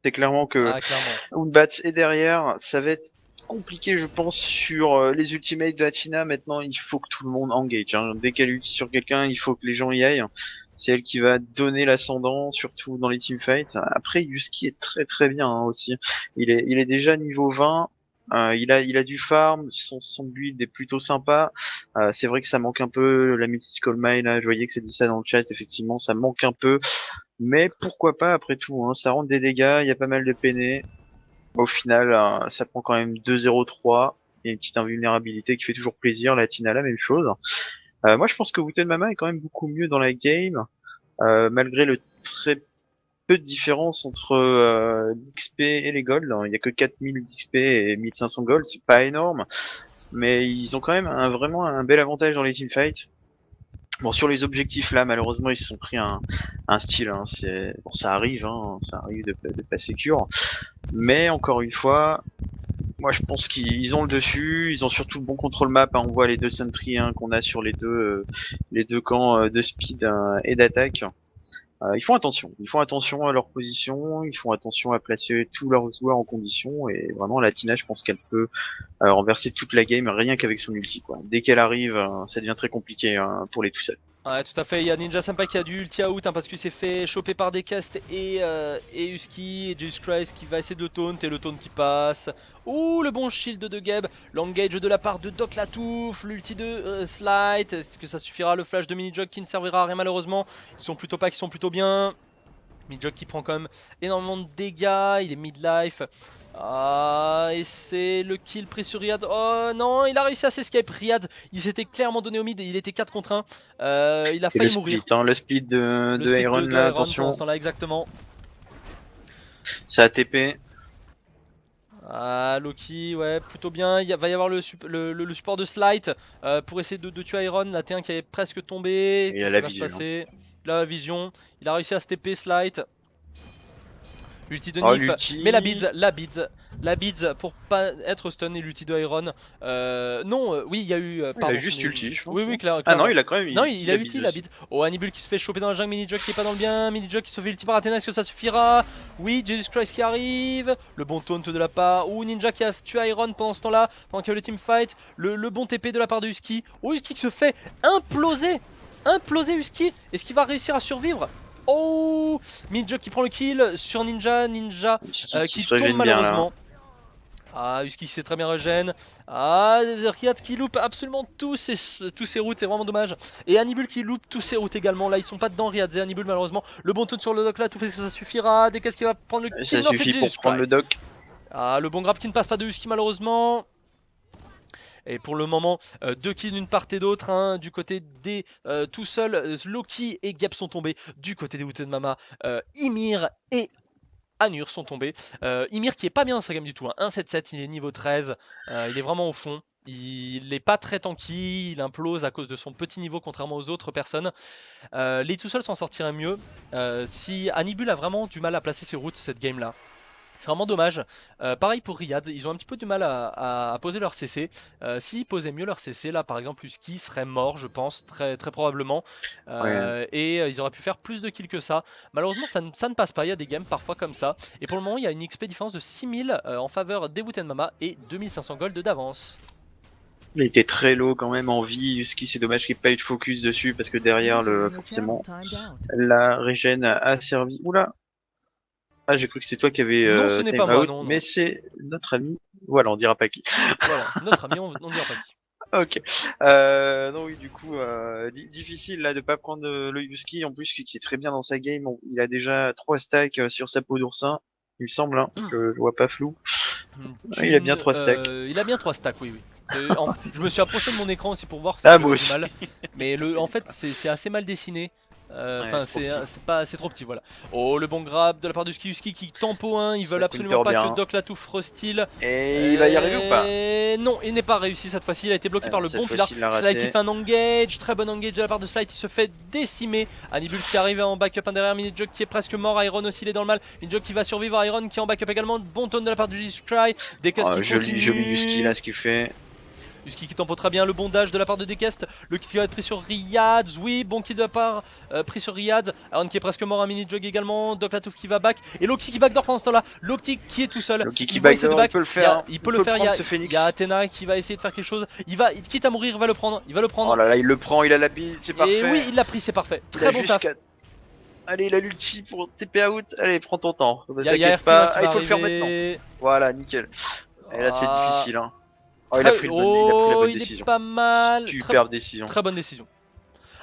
c'est clairement que Ah, clairement. Unbat est derrière. Ça va être compliqué, je pense, sur les ultimates de Latina. Maintenant, il faut que tout le monde engage. Hein. Dès qu'elle ulti sur quelqu'un, il faut que les gens y aillent. C'est elle qui va donner l'ascendant, surtout dans les teamfights. Après, Yuski est très très bien hein, aussi. Il est déjà niveau 20. Il a du farm, son build est plutôt sympa. C'est vrai que ça manque un peu la Mythical Mine, là, je voyais que c'est dit ça dans le chat, effectivement, ça manque un peu. Mais pourquoi pas après tout, hein, ça rentre des dégâts, il y a pas mal de peinés. Au final, ça prend quand même 2-0-3. Il y a une petite invulnérabilité qui fait toujours plaisir. La Tina, la même chose. Moi, je pense que Wooten Mama est quand même beaucoup mieux dans la game, malgré le très peu de différence entre l'XP et les golds. Il y a que 4000 d'XP et 1500 gold, c'est pas énorme, mais ils ont quand même vraiment un bel avantage dans les teamfights. Bon, sur les objectifs là, malheureusement, ils se sont pris un style. Hein, bon, ça arrive, de passer cure. Mais encore une fois, moi je pense qu'ils ont le dessus, ils ont surtout le bon contrôle map, hein. On voit les deux sentries hein, qu'on a sur les deux camps de speed et d'attaque. Ils font attention à leur position, ils font attention à placer tous leurs joueurs en condition et vraiment la Tina je pense qu'elle peut renverser toute la game rien qu'avec son ulti quoi. Dès qu'elle arrive, ça devient très compliqué hein, pour les tout seuls. Ouais, tout à fait. Il y a Ninja Senpai qui a du ulti out hein, parce qu'il s'est fait choper par des castes et Husky et Jesus Christ qui va essayer de le taunt et le taunt qui passe. Ouh, le bon shield de Geb. L'engage de la part de Doc Latouf. L'ulti de Slight. Est-ce que ça suffira? Le flash de Minijog qui ne servira à rien malheureusement. Ils sont plutôt pas, qui sont plutôt bien. Minijog qui prend quand même énormément de dégâts. Il est midlife. Ah, et c'est le kill pris sur Riyad. Oh non, il a réussi à s'escape. Riyad, il s'était clairement donné au mid et il était 4 contre 1. Il a Et le failli split, mourir. hein, le split Le de split Iron de là, Iron pour attention, l'instant là, exactement. ça a TP. Ah, Loki, ouais, plutôt bien. Il va y avoir le support de Slight pour essayer de tuer Iron. La T1 qui avait presque tombé. Et il a Qu'est-ce qui la va se vision. passer? La vision. Il a réussi à se TP Slight. L'ulti de Oh Nif, mais l'ulti. la beads pour pas être stun et l'ulti de Iron. Non, oui, il y a eu, Il a pardon, juste ulti, je oui, pense. oui, Hein. Ah non, clairement. il a quand même Non, ulti il a la ulti bise la aussi. beat. Oh, Hannibal qui se fait choper dans la jungle, Minijog qui est pas dans le bien, Minijog qui se fait ulti par Athena, est-ce que ça suffira? Oui, Jesus Christ qui arrive, le bon taunt de la part, ou Ninja qui a tué Iron pendant ce temps-là, pendant qu'il y a le team fight, le bon TP de la part de Husky. Oh, Husky qui se fait imploser Husky, est-ce qu'il va réussir à survivre? Oh, Minijog qui prend le kill sur Ninja, Qui qui se tombe régène bien là. malheureusement. Ah, Husky qui s'est très bien régène. Ah, Riyad qui loupe absolument tous ses routes, c'est vraiment dommage. Et Hannibal qui loupe tous ses routes également. Là, ils sont pas dedans, Riyad et Hannibal malheureusement. Le bon taunt sur le dock là, tout fait que ça suffira. Dès qu'est-ce qu'il va prendre le Et kill? ça Non, c'est suffit pour Jesus prendre Christ. le dock. Ah, le bon grab qui ne passe pas de Husky malheureusement. Et pour le moment, deux kills d'une part et d'autre, hein, du côté des tout seuls, Loki et Gap sont tombés. Du côté des Wooten Mama, Ymir et Anur sont tombés. Ymir qui est pas bien dans sa game du tout, hein. 1-7-7, il est niveau 13, il est vraiment au fond. Il n'est pas très tanky, il implose à cause de son petit niveau contrairement aux autres personnes. Les tout seuls s'en sortiraient mieux. Si Hannibal a vraiment du mal à placer ses routes cette game là. C'est vraiment dommage. Pareil pour Riyad, ils ont un petit peu du mal à poser leur CC. S'ils posaient mieux leur CC, là par exemple, Husky serait mort, je pense, très, très probablement. Ouais. Et ils auraient pu faire plus de kills que ça. Malheureusement, ça ne passe pas. Il y a des games parfois comme ça. Et pour le moment, il y a une XP différence de 6000 en faveur des Wooten Mama et 2500 gold d'avance. Il était très low quand même en vie. Ce qui c'est dommage qu'il n'y ait pas eu de focus dessus parce que derrière forcément la régène a servi. Oula. Ah j'ai cru que c'est toi qui avais Non, ce n'est pas time moi, out, non, mais non. c'est notre ami. Voilà, on dira pas qui. Voilà, notre ami, on dira pas qui. Ok. Non, oui, du coup, difficile là de pas prendre le Yuski en plus qui est très bien dans sa game. Il a déjà 3 stacks sur sa peau d'oursin, il me semble. Hein. Je vois pas flou. Il a bien 3 stacks. Il a bien 3 stacks, oui, oui. Je me suis approché de mon écran aussi pour voir parce que Ah, moi j'avais du aussi. mal. Mais en fait, c'est assez mal dessiné. Ouais, Enfin, c'est trop petit. c'est trop petit, voilà. Oh, le bon grab de la part de Skiuski qui tempo 1. Ils Ça veulent absolument counter pas que bien. Doc Latouf restyle. Et il va y arriver ou pas? Non, il n'est pas réussi cette fois-ci. Il a été bloqué par le Cette bon pilar. fois-ci, il l'a Slide qui raté. fait un engage. Très bon engage de la part de Slide. Il se fait décimer. Hannibal qui arrive en backup un derrière. Minijog qui est presque mort. Iron aussi, il est dans le mal. Minijog qui va survivre. Iron qui est en backup également. Bon tone de la part du G-Cry. Des casques qui Joli Yuski continuent. là, ce qu'il fait. Husky qui tempo très bien, le bondage de la part de Dekest, le kill qui va être pris sur Riyad, oui, bon kill de la part pris sur Riyad, Aaron qui est presque mort, un mini jog également, Doc Latouf qui va back, et Loki qui backdoor pendant ce temps là, Loki qui est tout seul, Loki qui il va essayer de backdoor, il back, peut le faire. Hein. il peut le faire, prendre ce il Phoenix. y a Athena qui va essayer de faire quelque chose, quitte à mourir, il va le prendre, Oh là là, il le prend, il a la bille, c'est parfait. Et oui, il l'a pris, c'est parfait, Il très a bon taf. Allez, il a l'ulti pour TP out. Allez, prends ton temps. Il y a T'inquiète RQ pas. qui Ah, il va faut le faire maintenant. arriver. Voilà, nickel. Et là, c'est Ah, difficile. Hein. Oh, il a pris la bonne il décision. est pas mal, Superbe décision. très bonne décision.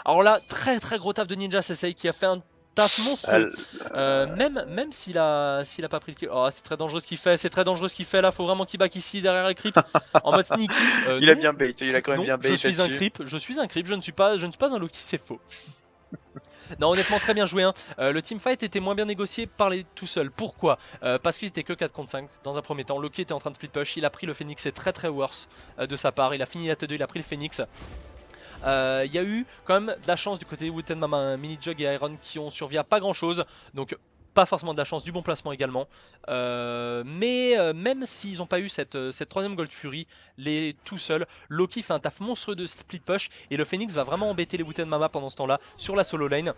Alors là, très gros taf de Ninja Sensei qui a fait un taf monstrueux. Même s'il a pas pris le kill. Oh, c'est très dangereux ce qu'il fait, c'est très dangereux ce qu'il fait là. Faut vraiment qu'il back ici derrière les creeps en mode sneaky. Il a bien bait, il a quand même non, bien bait. je suis un creep, je ne suis pas un Loki, c'est faux. Non, honnêtement, très bien joué. Hein. Le teamfight était moins bien négocié par les tout seuls. Pourquoi Parce qu'il était que 4 contre 5 dans un premier temps. Loki était en train de split push. Il a pris le Phoenix, c'est très worse de sa part. Il a fini la T2, il a pris le Phoenix. Il y a eu quand même de la chance du côté de Wooten Mama, Minijog et Iron qui ont survécu à pas grand chose. Donc pas forcément de la chance, du bon placement également. Mais même s'ils n'ont pas eu cette troisième Gold Fury, les tout seuls, Loki fait un taf monstrueux de split push et le Phoenix va vraiment embêter les Wooten Mama pendant ce temps-là sur la solo lane.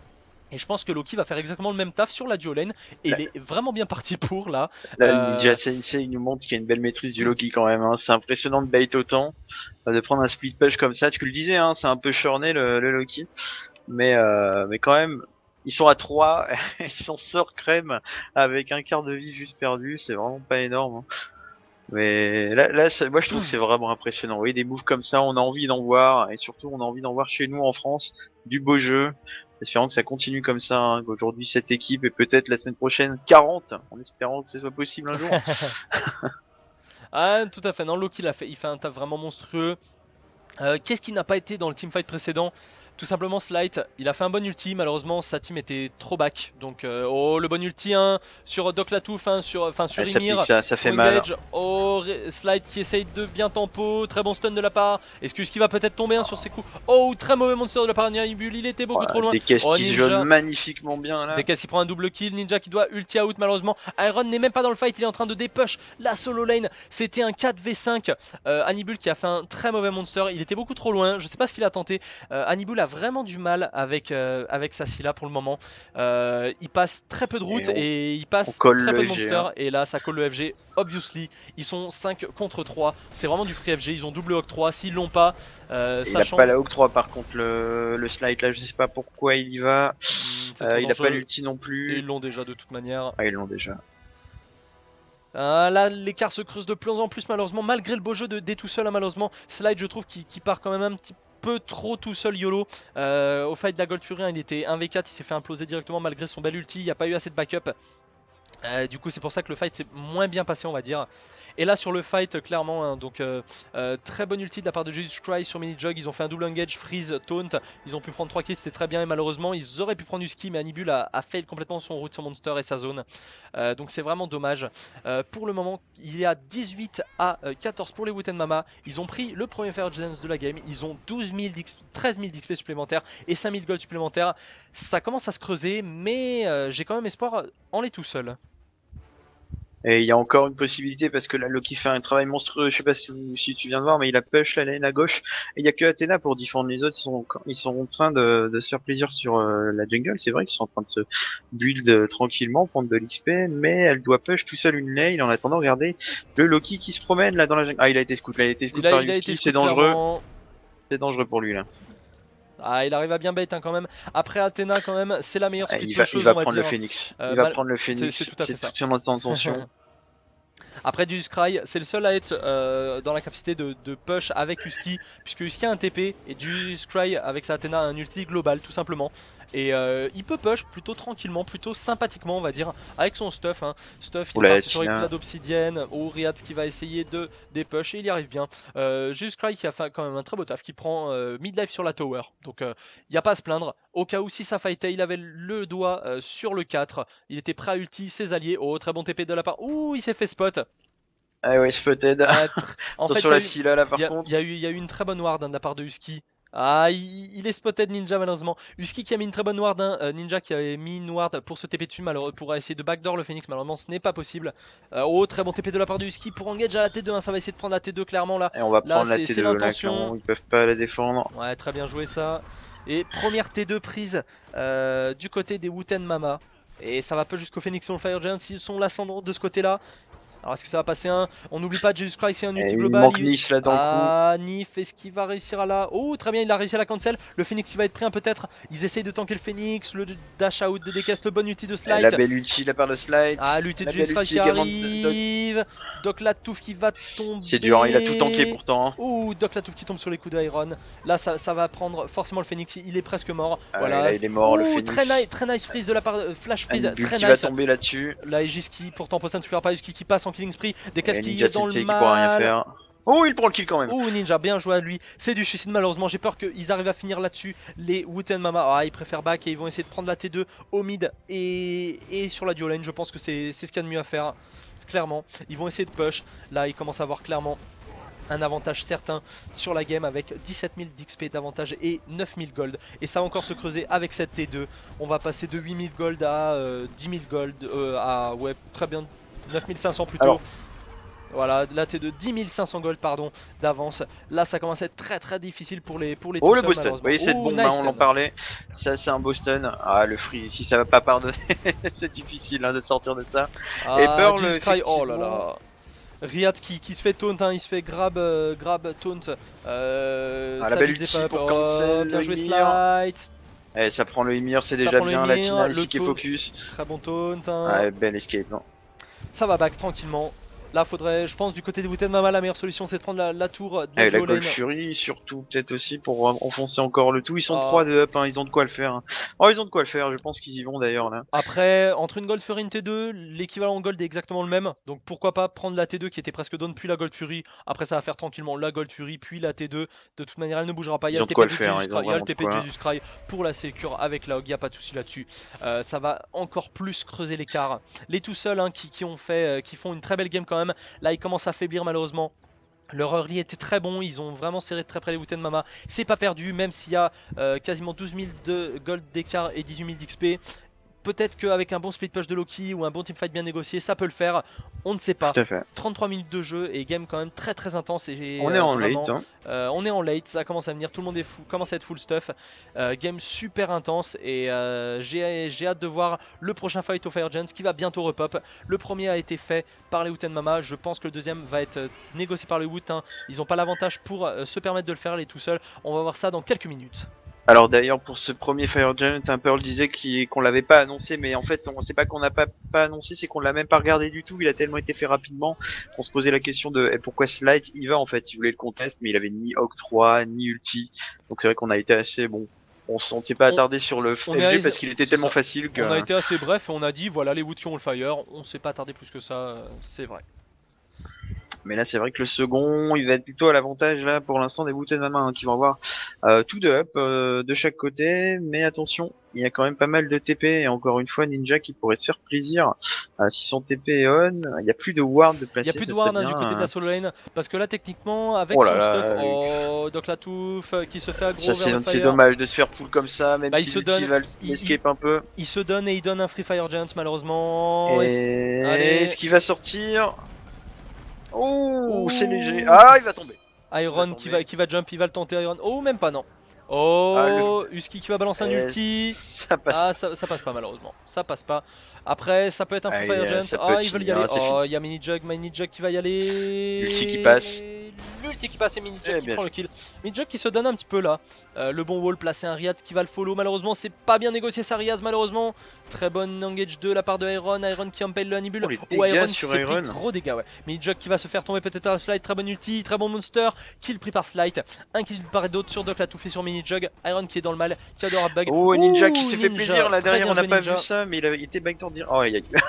Et je pense que Loki va faire exactement le même taf sur la duo lane. Et il est vraiment bien parti pour là. Là, le Ninja Sensei il nous montre qu'il y a une belle maîtrise du Loki quand même. Hein. C'est impressionnant de bait autant. De prendre un split push comme ça. Tu le disais, hein, c'est un peu churné le Loki. Mais quand même, ils sont à 3. Ils sont sort crème avec un quart de vie juste perdu. C'est vraiment pas énorme. Hein. Mais là moi je trouve que c'est vraiment impressionnant. Oui, des moves comme ça, on a envie d'en voir. Et surtout, on a envie d'en voir chez nous en France. Du beau jeu. Espérons que ça continue comme ça, hein, qu'aujourd'hui cette équipe et peut-être la semaine prochaine 40, en espérant que ce soit possible un jour. Ah, tout à fait. Non, Loki l'a fait. Il fait un taf vraiment monstrueux. Qu'est-ce qui n'a pas été dans le teamfight précédent? Tout simplement Slight, il a fait un bon ulti, malheureusement sa team était trop back. Donc oh le bon ulti hein, sur Doc Latouf, hein, sur Ymir. Ça fait mal. Oh Slight qui essaye de bien tempo, très bon stun de la part. Est-ce qu'il va peut-être tomber hein, sur ses coups? Oh très mauvais monster de la part de Nibul, il était beaucoup trop loin. Des caisses oh, qui se jaunent magnifiquement bien là. Des caisses qui prend un double kill, Ninja qui doit ulti out malheureusement. Iron n'est même pas dans le fight, il est en train de dépush la solo lane. C'était un 4v5. Hannibal qui a fait un très mauvais monster, il était beaucoup trop loin, je sais pas ce qu'il a tenté. Hannibal a vraiment du mal avec sa Scylla pour le moment. Il passe très peu de routes et il passe très peu de monsters. Hein. Et là ça colle le FG, obviously. Ils sont 5 contre 3, c'est vraiment du free FG, ils ont double octroi, s'ils l'ont pas. Sachant... Il a pas la octroi par contre le slide là, je sais pas pourquoi il y va. Il a pas l'ulti non plus. Et ils l'ont déjà de toute manière. Ah ils l'ont déjà. Là l'écart se creuse de plus en plus malheureusement, malgré le beau jeu des tout seuls hein, malheureusement. Slide je trouve qui part quand même un petit peu trop tout seul YOLO. Au fight de la Gold Fury, hein, il était 1v4, il s'est fait imploser directement malgré son bel ulti, il n'y a pas eu assez de backup. Du coup c'est pour ça que le fight s'est moins bien passé on va dire. Et là sur le fight clairement hein, donc très bonne ulti de la part de Jesus Christ sur Minijog. Ils ont fait un double engage, freeze, taunt. Ils ont pu prendre 3 kills, c'était très bien. Et malheureusement ils auraient pu prendre du ski, mais Hannibal a fail complètement son route, son monster et sa zone. Donc c'est vraiment dommage. Pour le moment il y a 18 à 14 pour les Wooten Mama. Ils ont pris le premier Fair Chance de la game. Ils ont 13 000 d'XP supplémentaires et 5 000 gold supplémentaires. Ça commence à se creuser, mais j'ai quand même espoir en les tout seuls. Et il y a encore une possibilité parce que là Loki fait un travail monstrueux, je sais pas si tu viens de voir, mais il a push la lane à gauche et il y a que Athena pour défendre les autres, ils sont en train de se faire plaisir sur la jungle, c'est vrai qu'ils sont en train de se build tranquillement, prendre de l'XP, mais elle doit push tout seul une lane en attendant, regardez, le Loki qui se promène là dans la jungle, ah il a été scout par Yuski, c'est dangereux, c'est dangereux pour lui là. Ah, il arrive à bien bait hein, quand même. Après Athena quand même, c'est la meilleure split il va chose, prendre le Phoenix. Il va prendre le Phoenix. C'est tout à fait ça. Son intention. Après du Scry, c'est le seul à être dans la capacité de push avec Husky, puisque Husky a un TP et du Scry avec sa Athéna a un ulti global tout simplement. Et il peut push plutôt tranquillement, plutôt sympathiquement on va dire, avec son stuff. Stuff, il est parti sur une plat d'obsidienne, Riyad qui va essayer de push et il y arrive bien. Juste Cry qui a fait quand même un très beau taf, qui prend mid-life sur la tower, donc il n'y a pas à se plaindre. Au cas où si ça fightait, il avait le doigt sur le 4, il était prêt à ulti ses alliés. Oh, très bon TP de la part, ouh, il s'est fait spot. Ah ouais, spotted. En fait, sur la Scylla là par contre. Il y a eu une très bonne ward de la part de Husky. Ah, il est spotted Ninja malheureusement. Husky qui a mis une très bonne ward, Ninja qui avait mis une ward pour se TP dessus, malheureusement, pour essayer de backdoor le Phoenix, malheureusement ce n'est pas possible. Oh, très bon TP de la part de Husky pour engage à la T2, ça va essayer de prendre la T2 clairement là. Et on va là, prendre la T2 l'intention. ils peuvent pas la défendre. Ouais, très bien joué ça. Et première T2 prise du côté des Wooten Mama. Et ça va pas jusqu'au Phoenix sur le Fire Giant, ils sont l'ascendant de ce côté là. Alors est-ce que ça va passer un... On n'oublie pas Jesus Christ, c'est un ulti global. Il manque Nif là dans le coup. Ah, Nif, est-ce qu'il va réussir à la... Oh, très bien, il a réussi à la cancel. Le Phoenix, il va être pris un peut-être. Ils essayent de tanker le Phoenix, le dash out de DKS, le bon ulti de Slide. La belle ulti, la part de Slide. Ah, l'ulti de Jesus Christ qui arrive. Doc Latouf qui va tomber. C'est dur, il a tout tanké pourtant. Oh, Doc Latouf qui tombe sur les coups d'Iron. Là, ça va prendre forcément le Phoenix, il est presque mort. Voilà. Là, il est mort, le Phoenix. Très nice freeze de la part de Flash Freeze. Très nice. va tomber là-dessus. Là, Ejiski, pourtant, Poseidon ne faire pas Ejiski qui passe en killing spree. Des qui est dans le mal. Qui pourra rien faire. Oh, il prend le kill quand même. Oh, Ninja, bien joué à lui. C'est du suicide malheureusement. J'ai peur qu'ils arrivent à finir là-dessus. Les Wooten Mama. Ah, ils préfèrent back et ils vont essayer de prendre la T2 au mid et sur la duo lane. Je pense que c'est ce qu'il y a de mieux à faire. Clairement, ils vont essayer de push. Là, ils commencent à avoir clairement un avantage certain sur la game avec 17 000 d'XP d'avantage et 9 000 gold. Et ça va encore se creuser avec cette T2. On va passer de 8 000 gold à 10 000 gold. À, ouais, très bien, 9 500 plutôt. Alors, voilà, là t'es de 10 500 gold pardon d'avance. Là ça commence à être très difficile pour les oh le Boston, vous voyez cette bombe, nice on en parlait. Ça c'est un Boston. Ah le freeze ici ça va pas pardonner. C'est difficile de sortir de ça. Ah, et Pearl oh là là. Riyad qui se fait taunt, il se fait grab taunt. La belle ulti pour cancel. Bien joué Slide. Eh, ça prend le Ymir, c'est déjà bien. La Tina ici qui est focus. Très bon taunt. Ah belle escape non. Ça va back tranquillement. Là, faudrait, je pense, du côté des Wooten Mama, la meilleure solution c'est de prendre la tour de la Gold Lane. Fury, surtout, peut-être aussi pour enfoncer encore le tout. Ils sont 3 de up, ils ont de quoi le faire. Oh, ils ont de quoi le faire, je pense qu'ils y vont d'ailleurs là. Après, entre une Gold Fury et une T2, l'équivalent Gold est exactement le même. Donc pourquoi pas prendre la T2 qui était presque down, puis la Gold Fury. Après, ça va faire tranquillement la Gold Fury, puis la T2. De toute manière, elle ne bougera pas. Il y a le TP de Jesus Cry pour la sécure avec la Hog, il n'y a pas de souci là-dessus. Ça va encore plus creuser l'écart. Les tout seuls qui font une très belle game quand même. Là, ils commencent à faiblir malheureusement. Leur early était très bon, ils ont vraiment serré de très près les Wooten Mama. C'est pas perdu, même s'il y a quasiment 12 000 de gold d'écart et 18 000 d'XP. Peut-être qu'avec un bon split push de Loki ou un bon teamfight bien négocié, ça peut le faire. On ne sait pas. 33 minutes de jeu et game quand même très intense. Et on est en late. On est en late, ça commence à venir, tout le monde commence à être full stuff. Game super intense et j'ai hâte de voir le prochain fight au Fire Giants qui va bientôt repop. Le premier a été fait par les Wooten Mama, je pense que le deuxième va être négocié par les Woot. Ils n'ont pas l'avantage pour se permettre de le faire les tout seuls. On va voir ça dans quelques minutes. Alors d'ailleurs pour ce premier Fire Giant, Pearl disait qu'on l'avait pas annoncé, mais en fait on sait pas qu'on n'a pas annoncé, c'est qu'on l'a même pas regardé du tout, il a tellement été fait rapidement qu'on se posait la question de pourquoi Slide il va en fait, il voulait le contest mais il avait ni octroi ni ulti, donc c'est vrai qu'on a été assez bon. On s'est pas attardé sur le FG parce qu'il était tellement facile que... On a été assez bref et on a dit voilà les Wood qui ont le Fire, on s'est pas attardé plus que ça, c'est vrai. Mais là c'est vrai que le second il va être plutôt à l'avantage là pour l'instant des Wooten Mama qui vont avoir tout de up de chaque côté, mais attention il y a quand même pas mal de TP et encore une fois Ninja qui pourrait se faire plaisir si son TP est on, il n'y a plus de ward de placer. Il n'y a plus de ward du côté de la solo lane parce que là techniquement avec son stuff, Doc Latouf qui se fait aggro vers le Fire. C'est dommage de se faire pull comme ça même si il va escape un peu. Il se donne et il donne un Free Fire Giants malheureusement. Et allez, est-ce qu'il va sortir? Oh, c'est léger. Ah, il va tomber. Iron qui va jump, il va le tenter Iron. Oh, même pas non. Oh, Husky qui va balancer un ulti. Ça passe. Ah, ça passe pas malheureusement. Ça passe pas. Après, ça peut être un Full Fire Giant. Ah, ils veulent y aller. Oh, il y a Mini Jug qui va y aller. Ulti qui passe. l'ulti qui passe et Minijug qui bien prend joué. le kill. Minijug qui se donne un petit peu là. Le bon wall placé un Riyad qui va le follow. Malheureusement, c'est pas bien négocié ça, Riyad. Malheureusement, très bonne engage de la part de Iron. Iron qui empale le Hannibal. Oh, les Ou dégâts Iron qui sur s'est pris Iron. gros dégâts. Ouais. Minijug qui va se faire tomber peut-être à Slide. Très bonne ulti, très bon monster. Kill pris par Slide. Un kill par d'autres sur Doc la touffée sur Minijug. Iron qui est dans le mal, qui a de hard bag. Oh, Ninja qui s'est fait Ninja. plaisir là Très derrière, bien on n'a joué, pas Ninja. vu ça, mais il était backdoor dire. Oh,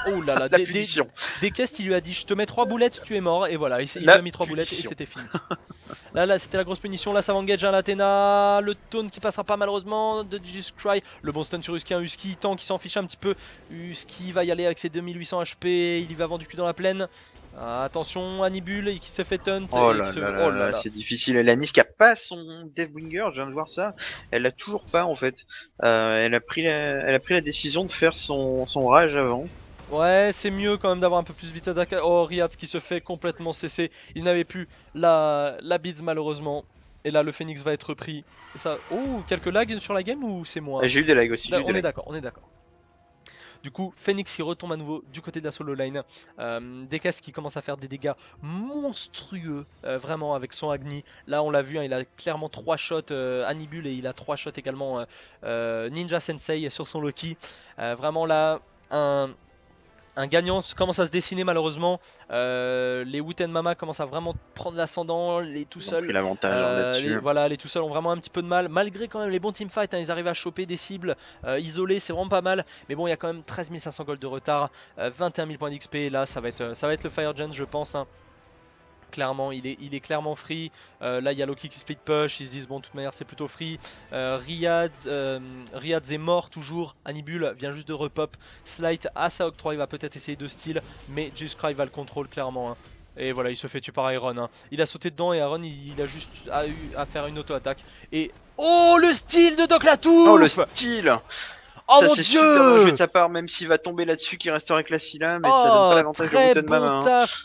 Oh là là, la punition. des quests, il lui a dit je te mets 3 boulettes, tu es mort, et voilà, il lui La a mis 3 boulettes et punition. c'était fini. Là c'était la grosse punition, là ça va engage un Athena, le taunt qui passera pas malheureusement de Just Cry, le bon stun sur Husky, un Husky tant qui s'en fiche un petit peu, Husky va y aller avec ses 2800 HP, il y va vendre du cul dans la plaine. Attention, Hannibal qui s'est fait taunt. Oh et là qui se... là oh là, c'est difficile. La Nice qui a pas son Deathbringer, je viens de voir ça. Elle l'a toujours pas en fait. Elle a pris la décision de faire son rage avant. Ouais, c'est mieux quand même d'avoir un peu plus vite attaqué. Oh, Riyad qui se fait complètement cesser. Il n'avait plus la Beads malheureusement. Et là, le Phoenix va être pris. Et ça... Oh, quelques lags sur la game ou c'est moi? J'ai eu des lags aussi. On est d'accord, on est d'accord. Du coup, Phoenix qui retombe à nouveau du côté de la solo lane. Dekas qui commence à faire des dégâts monstrueux, vraiment avec son Agni. Là, on l'a vu, hein, il a clairement 3 shots Hannibal et il a 3 shots également Ninja Sensei sur son Loki. Vraiment là, un gagnant commence à se dessiner malheureusement. Les Wooten Mama commencent à vraiment prendre l'ascendant. Les tout seuls, l'avantage là-dessus. voilà, les tout seuls ont vraiment un petit peu de mal. Malgré quand même les bons teamfights, hein, ils arrivent à choper des cibles isolées, c'est vraiment pas mal. Mais bon, il y a quand même 13 500 gold de retard, 21 000 points d'XP. Là, ça va être le Fire Gen, je pense. Hein. Clairement, il est clairement free. Là, il y a Loki qui split push. Ils se disent, bon, de toute manière, c'est plutôt free. Riyad est mort toujours. Hannibal vient juste de repop. Slight à sa octroi. Il va peut-être essayer de steal. Mais Just Cry va le contrôle clairement. Hein. Et voilà, il se fait tuer par Iron. Hein. Il a sauté dedans et Iron, il a juste eu à faire une auto-attaque. Et. Oh, le steal de Doc Latouf! Oh, le style! Oh ça, mon c'est dieu! super bien joué de sa part, même s'il va tomber là-dessus, qui restera avec la Scylla, mais ça donne pas l'avantage de Wooten Mama. Taf.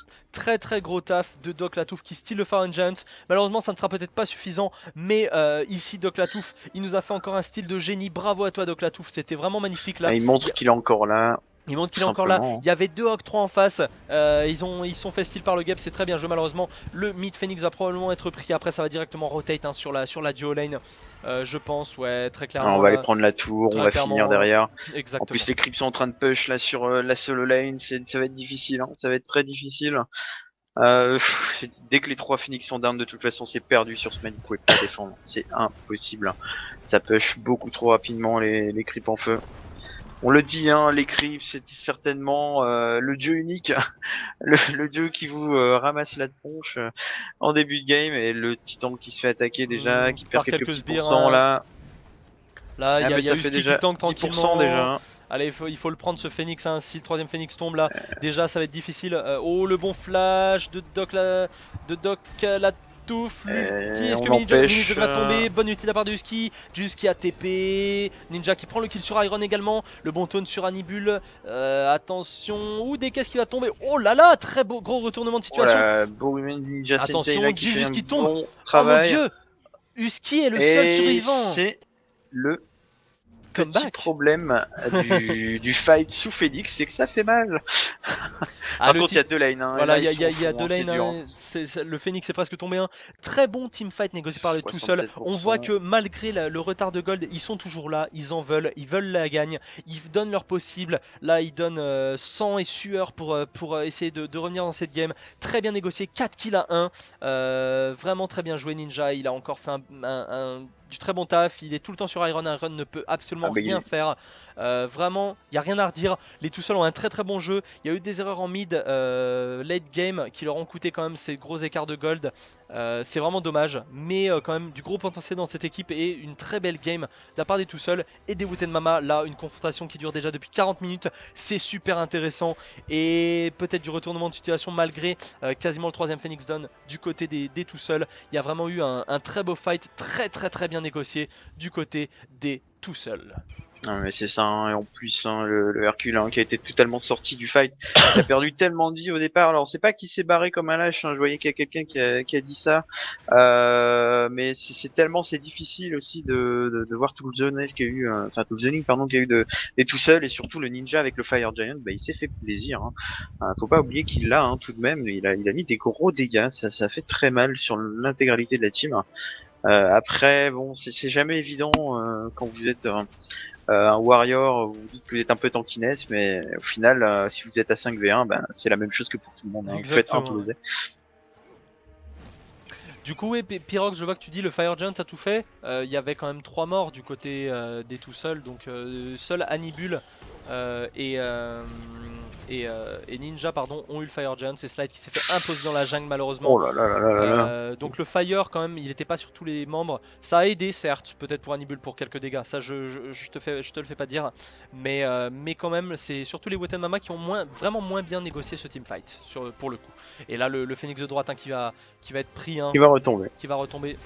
Très gros taf de Doc Latouf qui steal le Fire Giants. Malheureusement ça ne sera peut-être pas suffisant, mais ici Doc Latouf il nous a fait encore un style de génie. Bravo à toi Doc Latouf, c'était vraiment magnifique là. Il montre qu'il est encore là. Il montre qu'il est encore là. Il y avait 2 Hawk 3 en face. Ils sont fait style par le Gap, c'est très bien joué. Malheureusement, le mid Phoenix va probablement être pris. Après, ça va directement rotate hein, sur la duo lane. Je pense, ouais, très clairement. On va aller prendre la tour, on va finir derrière. Exactement. En plus, les creeps sont en train de push là sur la solo lane. Ça va être difficile, hein. Ça va être très difficile. Dès que les 3 Phoenix sont down, de toute façon, c'est perdu sur ce map. Vous pouvez pas défendre. C'est impossible. Ça push beaucoup trop rapidement les creeps en feu. On le dit, hein, les creeps, c'était certainement le dieu unique, le dieu qui vous ramasse la tronche en début de game, et le titan qui se fait attaquer déjà, qui perd quelques petits pourcents là. Là, il y a Husky qui tank tranquillement. Déjà. Hein. Allez, il faut le prendre ce Phoenix, hein. Si le 3ème Phoenix tombe là, déjà ça va être difficile. Oh, le bon flash de Doc la touffe, l'ulti, est-ce que Minijug va tomber? Bonne ulti de la part de Husky, Husky ATP, Ninja qui prend le kill sur Iron également, le bon taunt sur Hannibal, attention, ou des caisses qui va tomber, oh là là, très beau gros retournement de situation. Ninja attention, Jesus qui tombe, bon oh mon dieu, Husky est le seul survivant. C'est le petit problème du fight sous Phoenix, c'est que ça fait mal. Par contre, il y a 2 lanes. Hein, voilà, il y a 2 lanes. Hein, le Phoenix est presque tombé. Hein. Très bon teamfight négocié par le tout seul. On voit que malgré le retard de gold, ils sont toujours là. Ils en veulent. Ils veulent la gagne. Ils donnent leur possible. Là, ils donnent sang et sueur pour essayer de revenir dans cette game. Très bien négocié. 4 kills à 1. Vraiment très bien joué, Ninja. Il a encore fait du très bon taf, il est tout le temps sur Iron ne peut absolument rien faire. Vraiment, il n'y a rien à redire. Les tout seuls ont un très bon jeu. Il y a eu des erreurs en mid, late game, qui leur ont coûté quand même ces gros écarts de gold. C'est vraiment dommage, mais quand même du gros potentiel dans cette équipe et une très belle game de la part des tout seuls et des Wooten Mama. Là, une confrontation qui dure déjà depuis 40 minutes, c'est super intéressant et peut-être du retournement de situation malgré quasiment le 3ème Phoenix Down du côté des tout seuls. Il y a vraiment eu un très beau fight, très bien négocié du côté des tout seuls. Non mais c'est ça, hein, et en plus hein, le Hercule hein, qui a été totalement sorti du fight, il a perdu tellement de vie au départ. Alors c'est pas qu'il s'est barré comme un lâche, hein, je voyais qu'il y a quelqu'un qui a dit ça, mais c'est tellement c'est difficile aussi de voir tout le zonage qu'il y a eu, enfin tout le zoning pardon qu'il y a eu des tout seul et surtout le ninja avec le Fire Giant, bah il s'est fait plaisir. Hein. Faut pas oublier qu'il l'a hein, tout de même, il a mis des gros dégâts, ça fait très mal sur l'intégralité de la team. Après bon c'est jamais évident quand vous êtes un warrior, vous dites que vous êtes un peu tankiness, mais au final, si vous êtes à 5v1, ben, c'est la même chose que pour tout le monde. Hein. Vous faites imploser. Du coup, oui, Pyrox, je vois que tu dis le Fire Giant a tout fait. Il y avait quand même 3 morts du côté des tout seuls. Donc, seul Hannibal et Ninja pardon, ont eu le Fire Giant. C'est Slide qui s'est fait imposer dans la jungle malheureusement. Oh là là là là là. Donc le Fire quand même, il n'était pas sur tous les membres. Ça a aidé certes, peut-être pour Hannibal pour quelques dégâts. Ça je te le fais pas dire. Mais quand même, c'est surtout les Woten Mama qui ont vraiment moins bien négocié ce teamfight pour le coup. Et là le Phoenix de droite hein, qui va être pris. Hein, qui va retomber. Qui va retomber.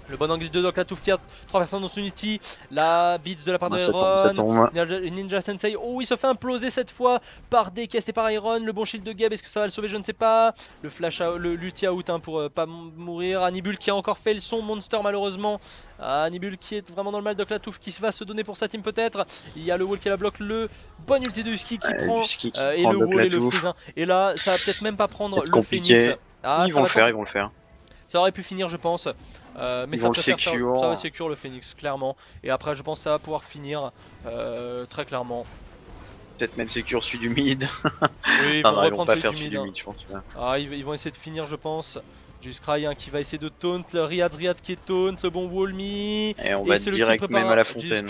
Le bon angle de Doc, la touffe qui a 3 personnes dans son ulti. La beats de la part de Iron. Ninja Sensei. Oh, il se fait imploser cette fois par DKS et par Iron. Le bon shield de Gab, est-ce que ça va le sauver? Je ne sais pas. Le flash, l'ulti out hein, pour pas mourir. Hannibal qui a encore fait son monster malheureusement. Hannibal qui est vraiment dans le mal. Doc, la touffe qui va se donner pour sa team peut-être. Il y a le wall qui la bloque. Le bon ulti de Husky qui prend. Et le wall et le freeze. Hein. Et là, ça va peut-être même pas prendre le Phoenix. Ils vont le faire. Ça aurait pu finir je pense, mais ça va secure le Phoenix clairement. Et après je pense que ça va pouvoir finir très clairement. Peut-être même secure celui du mid. Oui, ils vont reprendre pas faire celui du mid, mid je pense. Ils vont essayer de finir je pense. Just Cry hein, qui va essayer de taunt, le Riyad qui est taunt, le bon Wallme. Et on va direct même à la fontaine.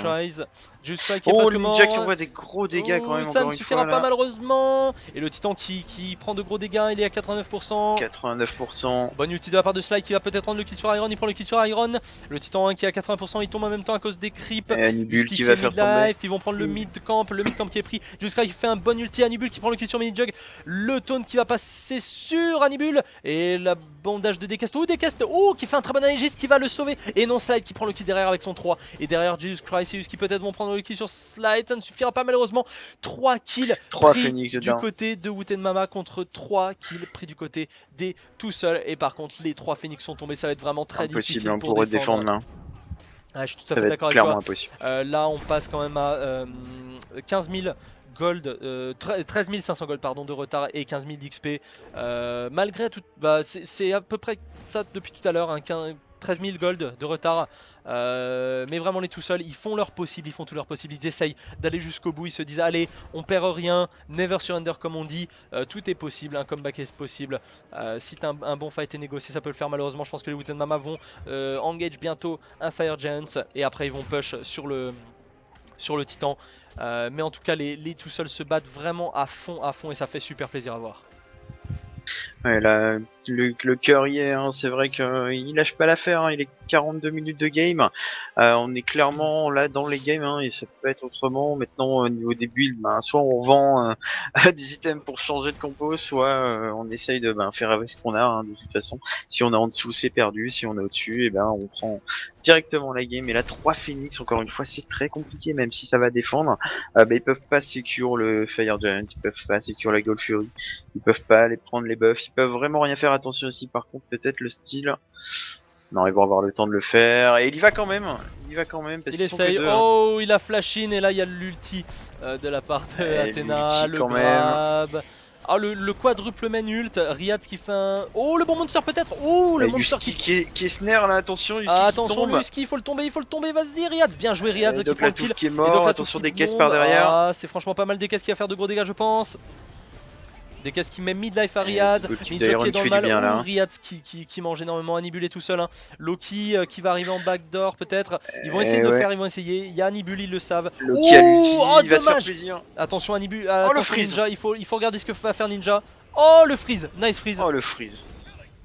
Just Cry qui est presque mort. Ninja qui envoie des gros dégâts quand même. Ça ne suffira pas malheureusement. Et le Titan qui prend de gros dégâts, il est à 89%. 89%. Bonne ulti de la part de Sly qui va peut-être prendre le kill sur Iron, il prend le kill sur Iron. Le Titan 1 qui est à 80%, il tombe en même temps à cause des creeps. Et Hannibal qui va faire tomber. Ils vont prendre le mid camp qui est pris. Jusqu'à il fait un bon ulti, Hannibal qui prend le kill sur Minijug. Le taunt qui va passer sur Hannibal. Et la bandage de Decast. Qui fait un très bon Aegis qui va le sauver. Et non, Slide qui prend le kill derrière avec son 3. Et derrière Jesus Christ qui peut-être vont prendre le kill sur Slide. Ça ne suffira pas malheureusement. 3 kills 3 pris Phoenix du côté de Woten Mama contre 3 kills pris du côté des tout seuls. Et par contre, les 3 Phoenix sont tombés. Ça va être vraiment très difficile pour défendre là. Je suis tout à fait d'accord avec toi. Impossible. Là, on passe quand même à 15 000 gold, 13 500 gold pardon, de retard et 15 000 d'XP. Malgré tout, c'est à peu près ça depuis tout à l'heure, hein, 13 000 gold de retard. Mais vraiment les tout seuls, ils font leur possible, ils font tout leur possible, ils essayent d'aller jusqu'au bout, ils se disent allez, on perd rien, never surrender comme on dit, tout est possible, un comeback est possible. Si t'as un bon fight et négocié, ça peut le faire. Malheureusement, je pense que les Woten Mama vont engage bientôt un Fire Giants et après ils vont push sur le Titan. Mais en tout cas, les tout seuls se battent vraiment à fond et ça fait super plaisir à voir. Ouais, là, le cœur y est, hein, c'est vrai qu'il lâche pas l'affaire, hein, il est 42 minutes de game, on est clairement là dans les games, hein, et ça peut être autrement. Maintenant au niveau des builds, soit on vend des items pour changer de compo, soit on essaye de faire avec ce qu'on a, hein, de toute façon. Si on est en dessous c'est perdu, si on est au-dessus, et on prend directement la game. Et là 3 Phoenix, encore une fois c'est très compliqué, même si ça va défendre, ils peuvent pas secure le Fire Giant, ils peuvent pas secure la Gold Fury, ils peuvent pas aller prendre les buffs, ils peuvent vraiment rien faire. Attention aussi par contre peut-être le style. Non, ils vont avoir le temps de le faire. Et il y va quand même. Parce il essaye. Oh, il a flash in. Et là, il y a l'ulti de la part de Athena. Le grab. Ah, le quadruple main ult. Riyad qui fait un. Oh, le bon monster peut-être. Oh, le monster qui est snare là. Attention, attention, Husky, il faut le tomber. Vas-y, Riyad. Bien joué, Riyad qui prend le kill. Qui est mort. Attention, des caisses par derrière. Ah, c'est franchement pas mal des caisses qui va faire de gros dégâts, je pense. Des caisses qui met mid-life à Riyad, Ninja qui est dans le mal, ou Riyad qui mange énormément, Hannibal et tout seul, hein. Loki qui va arriver en backdoor peut-être, ils vont essayer de le faire, ils vont essayer, il y a Hannibal, ils le savent. Oh, dommage. Attention Hannibal, attention Ninja, il faut regarder ce que va faire Ninja. Oh le freeze, nice freeze. Oh le freeze.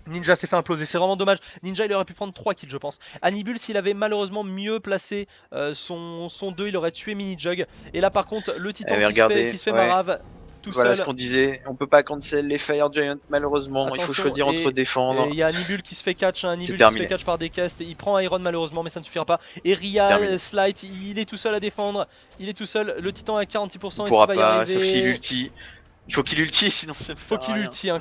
Ninja s'est fait imploser, c'est vraiment dommage. Ninja il aurait pu prendre 3 kills je pense. Hannibal s'il avait malheureusement mieux placé son 2 il aurait tué Minijug. Et là par contre le Titan qui se fait marave. tout Voilà ce seul. qu'on disait, on peut pas cancel les Fire Giant malheureusement, il faut Attention, choisir entre et défendre. il y a Nibul qui se fait catch, C'est Nibul qui se fait terminé. catch par des castes, il prend Iron malheureusement mais ça ne suffira pas. Et C'est terminé. Ria, Slight, il est tout seul à défendre, il est tout seul, le Titan à 46%, Il est-ce qu'il pourra va y pas, sauf s'il arriver? ulti. Il faut qu'il ulti, sinon ça ne Faut sert à qu'il rien. ulti, hein.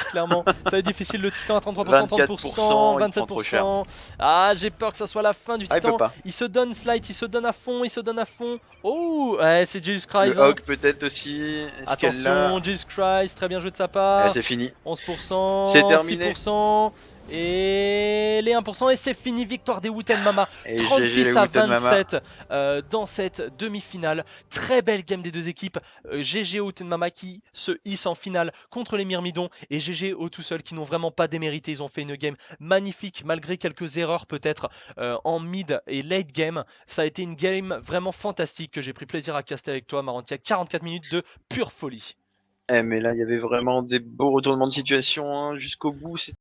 Clairement. Ça va être difficile, le Titan à 33%, 30%, 24%, il prend trop cher. 27%. Ah, j'ai peur que ça soit la fin du Ah, il peut Titan. pas. Il se donne Slight, il se donne à fond, il se donne à fond. Oh, ouais, c'est Jesus Christ. Le Hein. Hog peut-être aussi, est-ce qu'elle Attention, l'a? Jesus Christ, très bien joué de sa Eh, part. c'est fini. 11%, C'est terminé. 6%. Et les 1%, et c'est fini, victoire des Wooten Mama, Et GG 36 les à Wooten Mama. 27 dans cette demi-finale. Très belle game des deux équipes, GG Wooten Mama qui se hisse en finale contre les Myrmidons, et GG au tout seul qui n'ont vraiment pas démérité, ils ont fait une game magnifique malgré quelques erreurs peut-être en mid et late game. Ça a été une game vraiment fantastique que j'ai pris plaisir à caster avec toi Marantia, 44 minutes de pure folie. Eh mais là il y avait vraiment des beaux retournements de situation hein, jusqu'au bout,